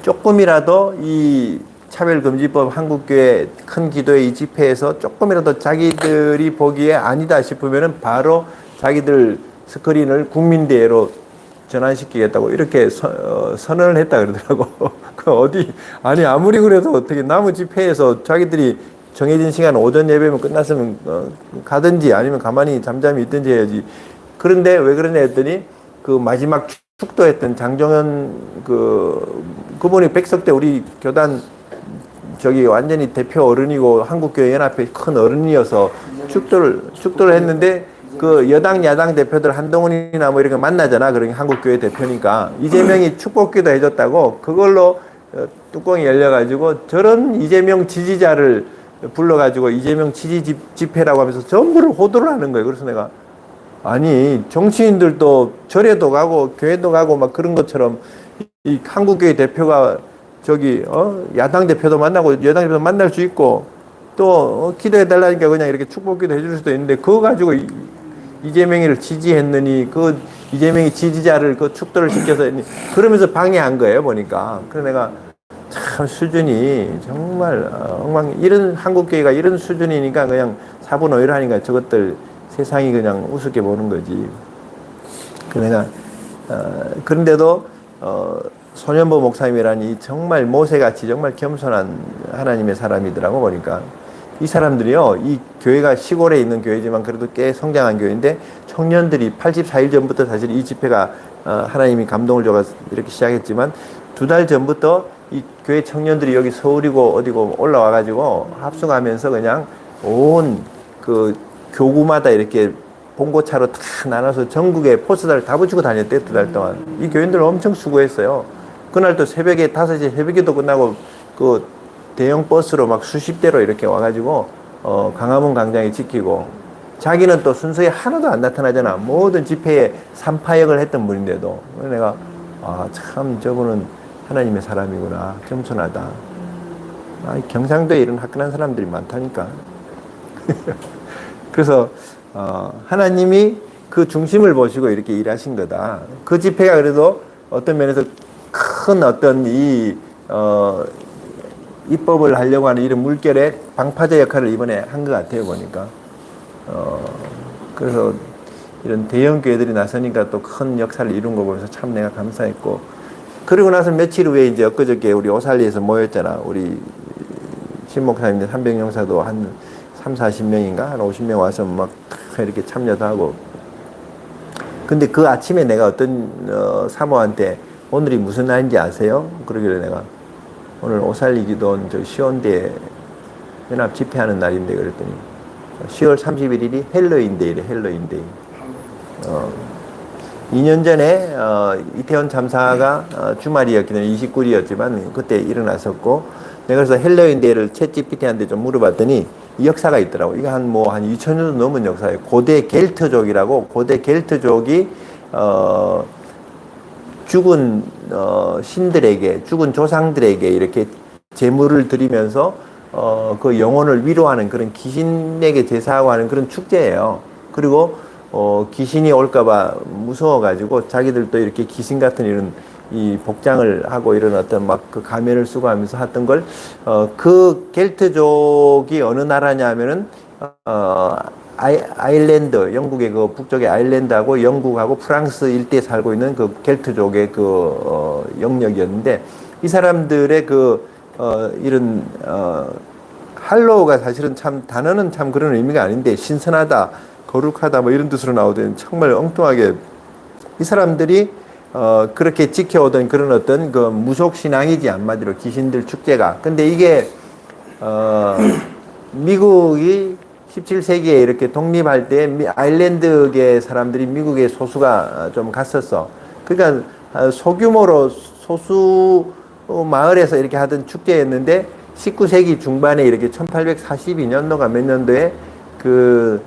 조금이라도 이 차별금지법 한국교회 큰 기도회 이 집회에서 조금이라도 자기들이 보기에 아니다 싶으면은 바로 자기들 스크린을 국민대회로 전환시키겠다고 이렇게 선언을 했다 그러더라고. 아니 아무리 그래도 어떻게 남은 집회에서 자기들이 정해진 시간 오전 예배면 끝났으면 가든지 아니면 가만히 잠잠히 있든지 해야지. 그런데 왜 그러냐 했더니 그 마지막 축도했던 장정현 그분이 백석대 우리 교단 완전히 대표 어른이고 한국교회 연합회 큰 어른이어서 축도를 했는데 그 여당 야당 대표들 한동훈이나 뭐 이렇게 만나잖아. 그러니까 한국교회 대표니까 이재명이 축복기도 해줬다고 그걸로 뚜껑이 열려가지고 저런 이재명 지지자를 불러가지고 이재명 지지 집회라고 하면서 전부를 호도를 하는 거예요. 그래서 내가 아니 정치인들도 절에도 가고 교회도 가고 막 그런 것처럼 이 한국교회 대표가 저기 야당 대표도 만나고 여당 대표도 만날 수 있고 또 기도해 달라니까 그냥 이렇게 축복기도 해줄 수도 있는데 그거 가지고 이재명이를 지지했느니 그 이재명이 지지자를 그 축도를 시켜서 그러면서 방해한 거예요 보니까. 그래서 내가 참 수준이 정말 엉망. 이런 한국교회가 이런 수준이니까 그냥 사분오일 하니까 저것들 세상이 그냥 우습게 보는 거지. 그래서 내가 그런데도 손현보 목사님이라니 정말 모세같이 정말 겸손한 하나님의 사람이더라고 보니까. 이 사람들이요, 이 교회가 시골에 있는 교회지만 그래도 꽤 성장한 교회인데 청년들이 84일 전부터 사실 이 집회가 하나님이 감동을 줘서 이렇게 시작했지만 2달 전부터 이 교회 청년들이 여기 서울이고 어디고 올라와가지고 합숙하면서 그냥 온 그 교구마다 이렇게 봉고차로 다 나눠서 전국에 포스터를 다 붙이고 다녔대 2달 동안. 이 교인들 엄청 수고했어요. 그날 또 새벽에 5시 새벽에도 끝나고 그 대형 버스로 막 수십 대로 이렇게 와가지고 광화문 광장에 지키고 자기는 또 순서에 하나도 안 나타나잖아. 모든 집회에 삼파역을 했던 분인데도. 그래서 내가 참 저분은 하나님의 사람이구나. 겸손하다. 경상도에 이런 화끈한 사람들이 많다니까. 그래서 하나님이 그 중심을 보시고 이렇게 일하신 거다. 그 집회가 그래도 어떤 면에서 큰 어떤 입법을 하려고 하는 이런 물결의 방파제 역할을 이번에 한 것 같아요, 보니까. 그래서 이런 대형 교회들이 나서니까 또 큰 역사를 이룬 거 보면서 참 내가 감사했고. 그리고 나서 며칠 후에 이제 엊그저께 우리 오살리에서 모였잖아. 우리 신목사님들 300용사도 한 30-40명인가? 한 50명 와서 막 이렇게 참여도 하고. 근데 그 아침에 내가 어떤 사모한테 오늘이 무슨 날인지 아세요? 그러길래 내가 오늘 오살리 기도원 저 시온대 연합 집회하는 날인데 그랬더니 10월 31일이 헬로윈데이래. 헬로윈데이. 2년 전에 이태원 참사가 주말이었기 때문에 29일이었지만 그때 일어났었고 내가 그래서 헬로윈데이를 챗GPT한테 좀 물어봤더니 이 역사가 있더라고. 이거 한 2000년도 넘은 역사예요. 고대 겔트족이라고. 고대 겔트족이 죽은 신들에게, 죽은 조상들에게 이렇게 제물을 드리면서 그 영혼을 위로하는 그런 귀신에게 제사하고 하는 그런 축제예요. 그리고 귀신이 올까봐 무서워가지고 자기들도 이렇게 귀신 같은 이런 이 복장을 하고 이런 어떤 막 그 가면을 쓰고 하면서 했던 걸 그 겔트족이 어느 나라냐면은 아일랜드, 영국의 그 북쪽의 아일랜드하고 영국하고 프랑스 일대에 살고 있는 그 겔트족의 그 영역이었는데 이 사람들의 그 이런 할로우가 사실은 참 단어는 참 그런 의미가 아닌데 신선하다, 거룩하다 뭐 이런 뜻으로 나오던 정말 엉뚱하게 이 사람들이 그렇게 지켜오던 그런 어떤 그 무속 신앙이지 한마디로 귀신들 축제가. 근데 이게 미국이 17세기에 이렇게 독립할 때 아일랜드계 사람들이 미국의 소수가 좀 갔었어. 그러니까 소규모로 소수 마을에서 이렇게 하던 축제였는데 19세기 중반에 이렇게 1842년도가 몇 년도에 그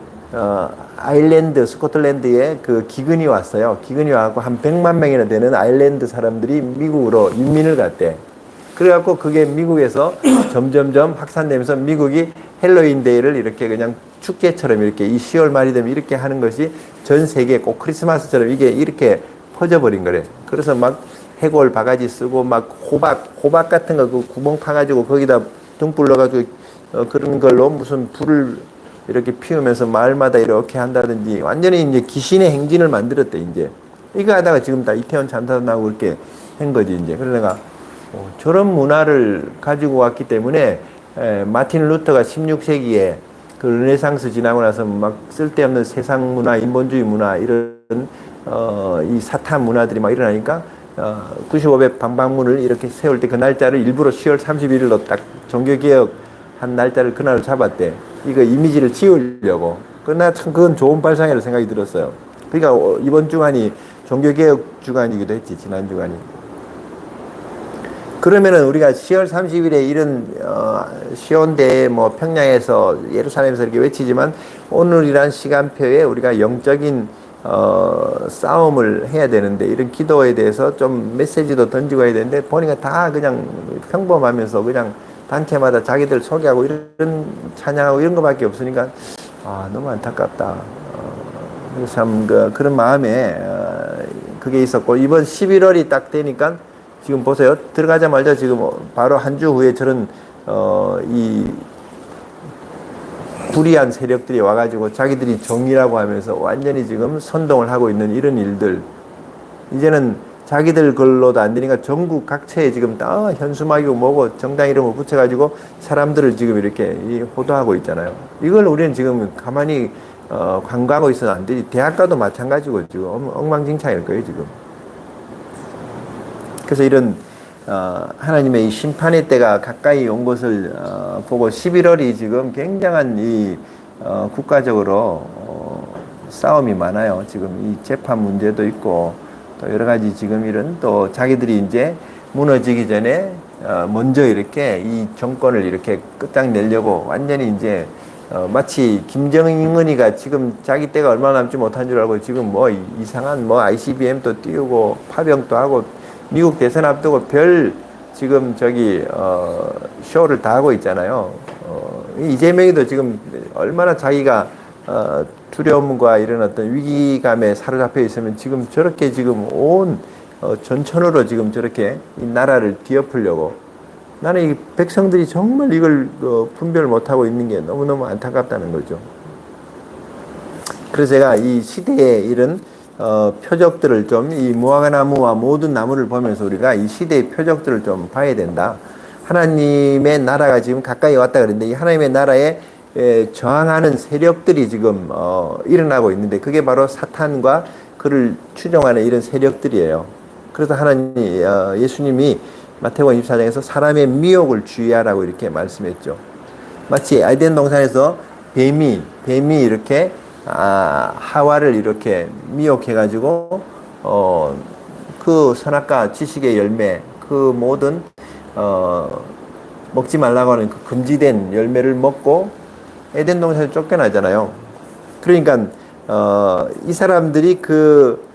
아일랜드, 스코틀랜드에 그 기근이 왔어요. 기근이 와갖고 한 100만 명이나 되는 아일랜드 사람들이 미국으로 이민을 갔대. 그래갖고 그게 미국에서 점점점 확산되면서 미국이 헬로윈데이를 이렇게 그냥 축제처럼 이렇게 이 10월 말이 되면 이렇게 하는 것이 전 세계에 꼭 크리스마스처럼 이게 이렇게 퍼져버린 거래. 그래서 막 해골 바가지 쓰고 막 호박 같은 거 그 구멍 파가지고 거기다 등불 넣어가지고 그런 걸로 무슨 불을 이렇게 피우면서 마을마다 이렇게 한다든지 완전히 이제 귀신의 행진을 만들었대, 이제. 이거 하다가 지금 다 이태원 참사 나고 그렇게 한 거지, 이제. 그래서 내가 저런 문화를 가지고 왔기 때문에 마틴 루터가 16세기에 그 르네상스 지나고 나서 막 쓸데없는 세상 문화, 인본주의 문화 이런 이 사탄 문화들이 막 일어나니까 95배 방방문을 이렇게 세울 때 그 날짜를 일부러 10월 31일로 딱 종교개혁 한 날짜를 그날로 잡았대. 이거 이미지를 지우려고. 그러나 참 그건 좋은 발상이라고 생각이 들었어요. 그러니까 이번 주간이 종교개혁 주간이기도 했지, 지난 주간이. 그러면은 우리가 10월 30일에 이런 시온대 뭐 평양에서 예루살렘에서 이렇게 외치지만 오늘이란 시간표에 우리가 영적인 싸움을 해야 되는데 이런 기도에 대해서 좀 메시지도 던지고 해야 되는데 보니까 다 그냥 평범하면서 그냥 단체마다 자기들 소개하고 이런 찬양하고 이런 거밖에 없으니까 너무 안타깝다. 그래서 참 그런 마음에 그게 있었고 이번 11월이 딱 되니까 지금 보세요. 들어가자마자 지금 바로 한 주 후에 저런 이 불의한 세력들이 와가지고 자기들이 정의라고 하면서 완전히 지금 선동을 하고 있는 이런 일들. 이제는 자기들 걸로도 안 되니까 전국 각처에 지금 다 현수막이고 뭐고 정당 이름을 붙여가지고 사람들을 지금 이렇게 호도하고 있잖아요. 이걸 우리는 지금 가만히 관광하고 있어서 안 되지. 대학가도 마찬가지고 지금 엉망진창일 거예요, 지금. 그래서 이런 하나님의 이 심판의 때가 가까이 온 것을 보고 11월이 지금 굉장한 이 국가적으로 싸움이 많아요. 지금 이 재판 문제도 있고 또 여러 가지 지금 이런 또 자기들이 이제 무너지기 전에 먼저 이렇게 이 정권을 이렇게 끝장내려고 완전히 이제 마치 김정은이가 지금 자기 때가 얼마 남지 못한 줄 알고 지금 뭐 이상한 뭐 ICBM도 띄우고 파병도 하고 미국 대선 앞두고 별 지금 저기 쇼를 다 하고 있잖아요. 이재명이도 지금 얼마나 자기가 두려움과 이런 어떤 위기감에 사로잡혀 있으면 지금 저렇게 지금 온 전천후로 지금 저렇게 이 나라를 뒤엎으려고 나는 이 백성들이 정말 이걸 분별 못하고 있는 게 너무너무 안타깝다는 거죠. 그래서 제가 이 시대의 이런 표적들을 좀 이 무화과나무와 모든 나무를 보면서 우리가 이 시대의 표적들을 좀 봐야 된다. 하나님의 나라가 지금 가까이 왔다 그랬는데 이 하나님의 나라에 저항하는 세력들이 지금 일어나고 있는데 그게 바로 사탄과 그를 추종하는 이런 세력들이에요. 그래서 예수님이 마태복음 24장에서 사람의 미혹을 주의하라고 이렇게 말씀했죠. 마치 에덴 동산에서 뱀이 이렇게 하와를 이렇게 미혹해가지고 그 선악과 지식의 열매 그 모든 먹지 말라고 하는 그 금지된 열매를 먹고 에덴 동산에서 쫓겨나잖아요. 그러니까 이 사람들이 그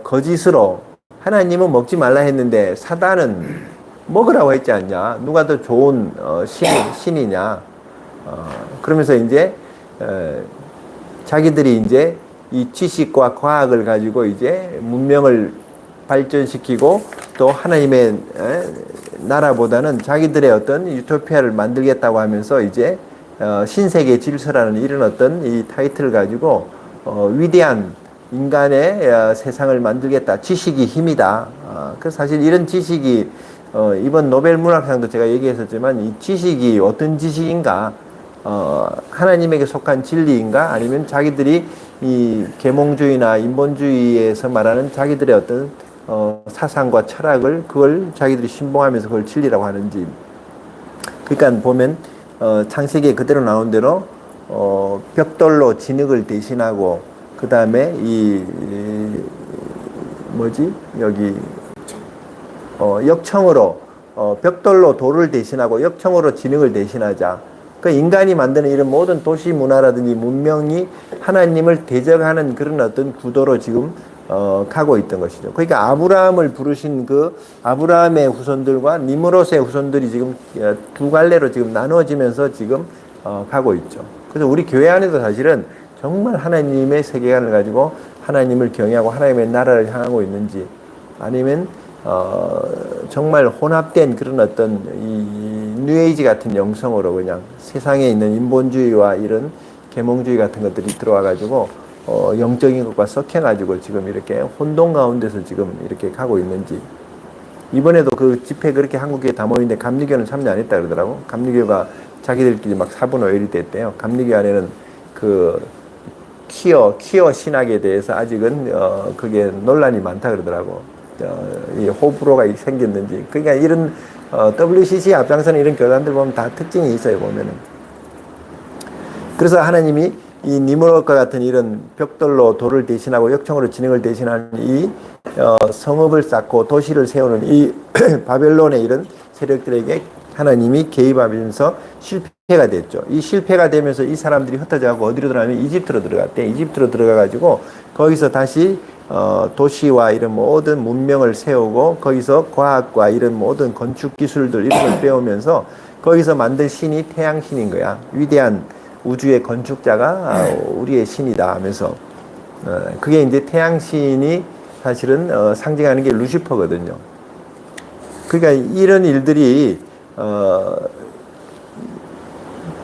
거짓으로 하나님은 먹지 말라 했는데 사단은 먹으라고 했지 않냐? 누가 더 좋은 신이냐? 그러면서 이제 자기들이 이제 이 지식과 과학을 가지고 이제 문명을 발전시키고 또 하나님의 나라보다는 자기들의 어떤 유토피아를 만들겠다고 하면서 이제 신세계 질서라는 이런 어떤 이 타이틀을 가지고 위대한 인간의 세상을 만들겠다. 지식이 힘이다. 그래서 사실 이런 지식이 이번 노벨 문학상도 제가 얘기했었지만 이 지식이 어떤 지식인가? 하나님에게 속한 진리인가? 아니면 자기들이 이 계몽주의나 인본주의에서 말하는 자기들의 어떤 사상과 철학을 그걸 자기들이 신봉하면서 그걸 진리라고 하는지. 그러니까 보면 창세기에 그대로 나온 대로 벽돌로 진흙을 대신하고 그 다음에 여기 역청으로 벽돌로 돌을 대신하고 역청으로 진흙을 대신하자. 그 인간이 만드는 이런 모든 도시 문화라든지 문명이 하나님을 대적하는 그런 어떤 구도로 지금 가고 있던 것이죠. 그러니까 아브라함을 부르신 그 아브라함의 후손들과 니므롯의 후손들이 지금 두 갈래로 지금 나누어지면서 지금 가고 있죠. 그래서 우리 교회 안에도 사실은 정말 하나님의 세계관을 가지고 하나님을 경외하고 하나님의 나라를 향하고 있는지 아니면 정말 혼합된 그런 어떤 이 뉴에이지 같은 영성으로 그냥 세상에 있는 인본주의와 이런 계몽주의 같은 것들이 들어와 가지고 영적인 것과 섞여 가지고 지금 이렇게 혼돈 가운데서 지금 이렇게 가고 있는지. 이번에도 그 집회 그렇게 한국교회 다 모이는데 감리교는 참여 안 했다 그러더라고. 감리교가 자기들끼리 막 사분오열이 됐대요. 감리교 안에는 그 퀴어 신학에 대해서 아직은 그게 논란이 많다 그러더라고. 이 호불호가 생겼는지. 그러니까 이런 WCC 앞장서는 이런 교단들 보면 다 특징이 있어요, 보면은. 그래서 하나님이 이 니무롯과 같은 이런 벽돌로 돌을 대신하고 역청으로 진행을 대신하는 이 성읍을 쌓고 도시를 세우는 이 바벨론의 이런 세력들에게 하나님이 개입하면서 실패가 됐죠. 이 실패가 되면서 이 사람들이 흩어져가고 어디로 들어가면 이집트로 들어갔대. 이집트로 들어가가지고 거기서 다시 도시와 이런 모든 문명을 세우고 거기서 과학과 이런 모든 건축 기술들 이런 걸 배우면서 거기서 만든 신이 태양신인 거야. 위대한 우주의 건축자가 우리의 신이다 하면서 그게 이제 태양신이 사실은 상징하는 게 루시퍼거든요. 그러니까 이런 일들이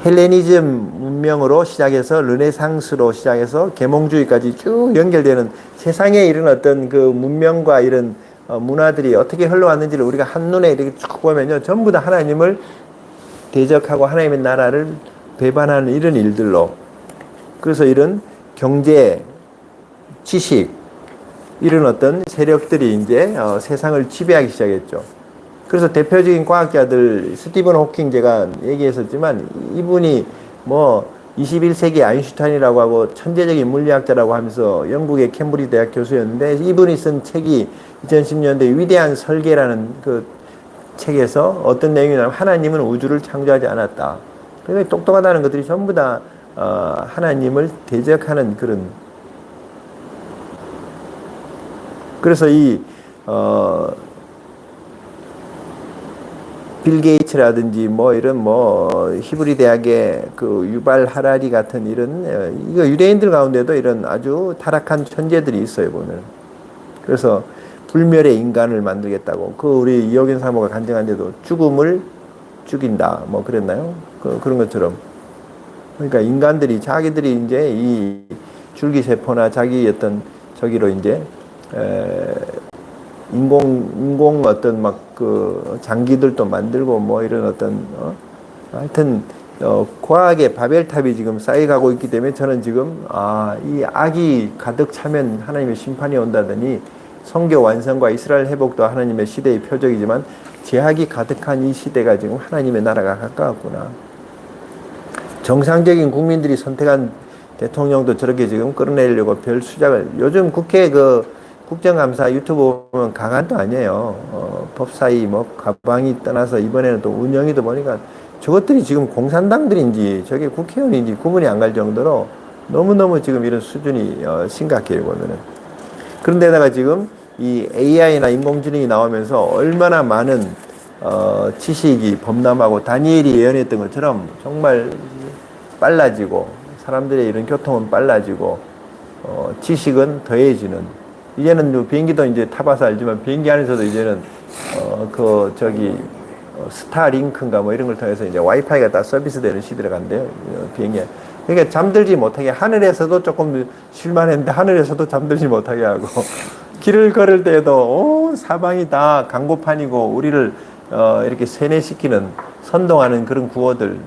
헬레니즘 문명으로 시작해서 르네상스로 시작해서 계몽주의까지 쭉 연결되는 세상에 이런 어떤 그 문명과 이런 문화들이 어떻게 흘러왔는지를 우리가 한눈에 이렇게 쭉 보면요. 전부 다 하나님을 대적하고 하나님의 나라를 배반하는 이런 일들로 그래서 이런 경제, 지식 이런 어떤 세력들이 이제 세상을 지배하기 시작했죠. 그래서 대표적인 과학자들 스티븐 호킹 제가 얘기했었지만 이분이 뭐 21세기 아인슈타인이라고 하고 천재적인 물리학자라고 하면서 영국의 캠브리지 대학 교수였는데 이분이 쓴 책이 2010년대 위대한 설계라는 그 책에서 어떤 내용이냐면 하나님은 우주를 창조하지 않았다. 그러니까 똑똑하다는 것들이 전부 다 하나님을 대적하는 그런 그래서 이 빌 게이츠라든지 뭐 이런 뭐 히브리 대학의 그 유발 하라리 같은 이런 이거 유대인들 가운데도 이런 아주 타락한 천재들이 있어요 보면. 그래서 불멸의 인간을 만들겠다고 그 우리 이호균 사모가 간증한데도 죽음을 죽인다 뭐 그랬나요? 그런 것처럼 그러니까 인간들이 자기들이 이제 이 줄기세포나 자기 어떤 저기로 이제 인공 어떤 막 그 장기들도 만들고 뭐 이런 어떤 하여튼 과학의 바벨탑이 지금 쌓여가고 있기 때문에 저는 지금 이 악이 가득 차면 하나님의 심판이 온다더니 성교 완성과 이스라엘 회복도 하나님의 시대의 표적이지만 제약이 가득한 이 시대가 지금 하나님의 나라가 가까웠구나. 정상적인 국민들이 선택한 대통령도 저렇게 지금 끌어내려고 별 수작을 요즘 국회 그 국정감사 유튜브 보면 강한도 아니에요. 법사위 뭐 가방이 떠나서 이번에는 또 운영위도 보니까 저것들이 지금 공산당들인지 저게 국회의원인지 구분이 안 갈 정도로 너무너무 지금 이런 수준이 심각해요 보면은. 그런데다가 지금 이 AI나 인공지능이 나오면서 얼마나 많은 지식이 범람하고 다니엘이 예언했던 것처럼 정말 빨라지고 사람들의 이런 교통은 빨라지고 지식은 더해지는 이제는 비행기도 이제 타봐서 알지만 비행기 안에서도 이제는 스타링크인가 뭐 이런 걸 통해서 이제 와이파이가 다 서비스되는 시대로 간대요. 비행기. 그러니까 잠들지 못하게 하늘에서도 조금 실만했는데 하늘에서도 잠들지 못하게 하고 길을 걸을 때에도 사방이 다 광고판이고 우리를 이렇게 세뇌시키는 선동하는 그런 구호들.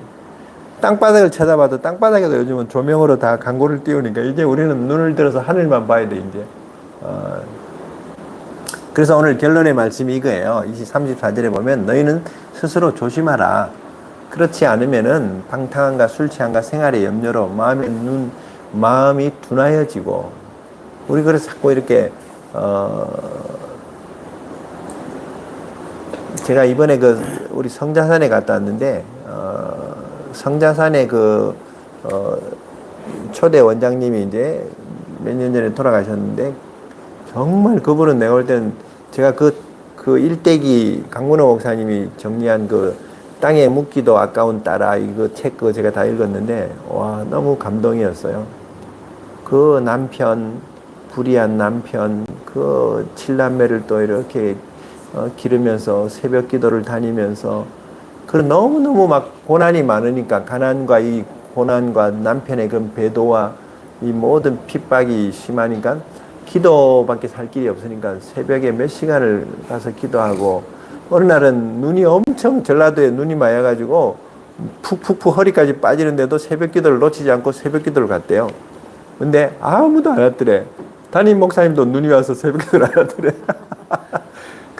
땅바닥을 찾아봐도 땅바닥에도 요즘은 조명으로 다 광고를 띄우니까 이제 우리는 눈을 들어서 하늘만 봐야 돼 이제. 그래서 오늘 결론의 말씀이 이거예요. 34절에 보면 너희는 스스로 조심하라. 그렇지 않으면은 방탕함과 술 취함과 생활의 염려로 마음이 둔하여지고 우리 그래서 자꾸 이렇게 제가 이번에 우리 성자산에 갔다 왔는데 성자산에 초대 원장님이 이제 몇 년 전에 돌아가셨는데 정말 그분은 내가 볼 때는 제가 그 일대기 강문호 목사님이 정리한 땅에 묻기도 아까운 딸아 이거 책 제가 다 읽었는데 와 너무 감동이었어요. 그 남편 불의한 남편 그 칠남매를 또 이렇게 기르면서 새벽 기도를 다니면서 너무너무 막 고난이 많으니까 가난과 이 고난과 남편의 그런 배도와 이 모든 핍박이 심하니까 기도밖에 살 길이 없으니까 새벽에 몇 시간을 가서 기도하고 어느 날은 눈이 엄청 전라도에 눈이 맑아가지고 푹푹푹 허리까지 빠지는데도 새벽 기도를 놓치지 않고 새벽 기도를 갔대요. 근데 아무도 안 왔더래. 담임 목사님도 눈이 와서 새벽 기도를 안 왔더래.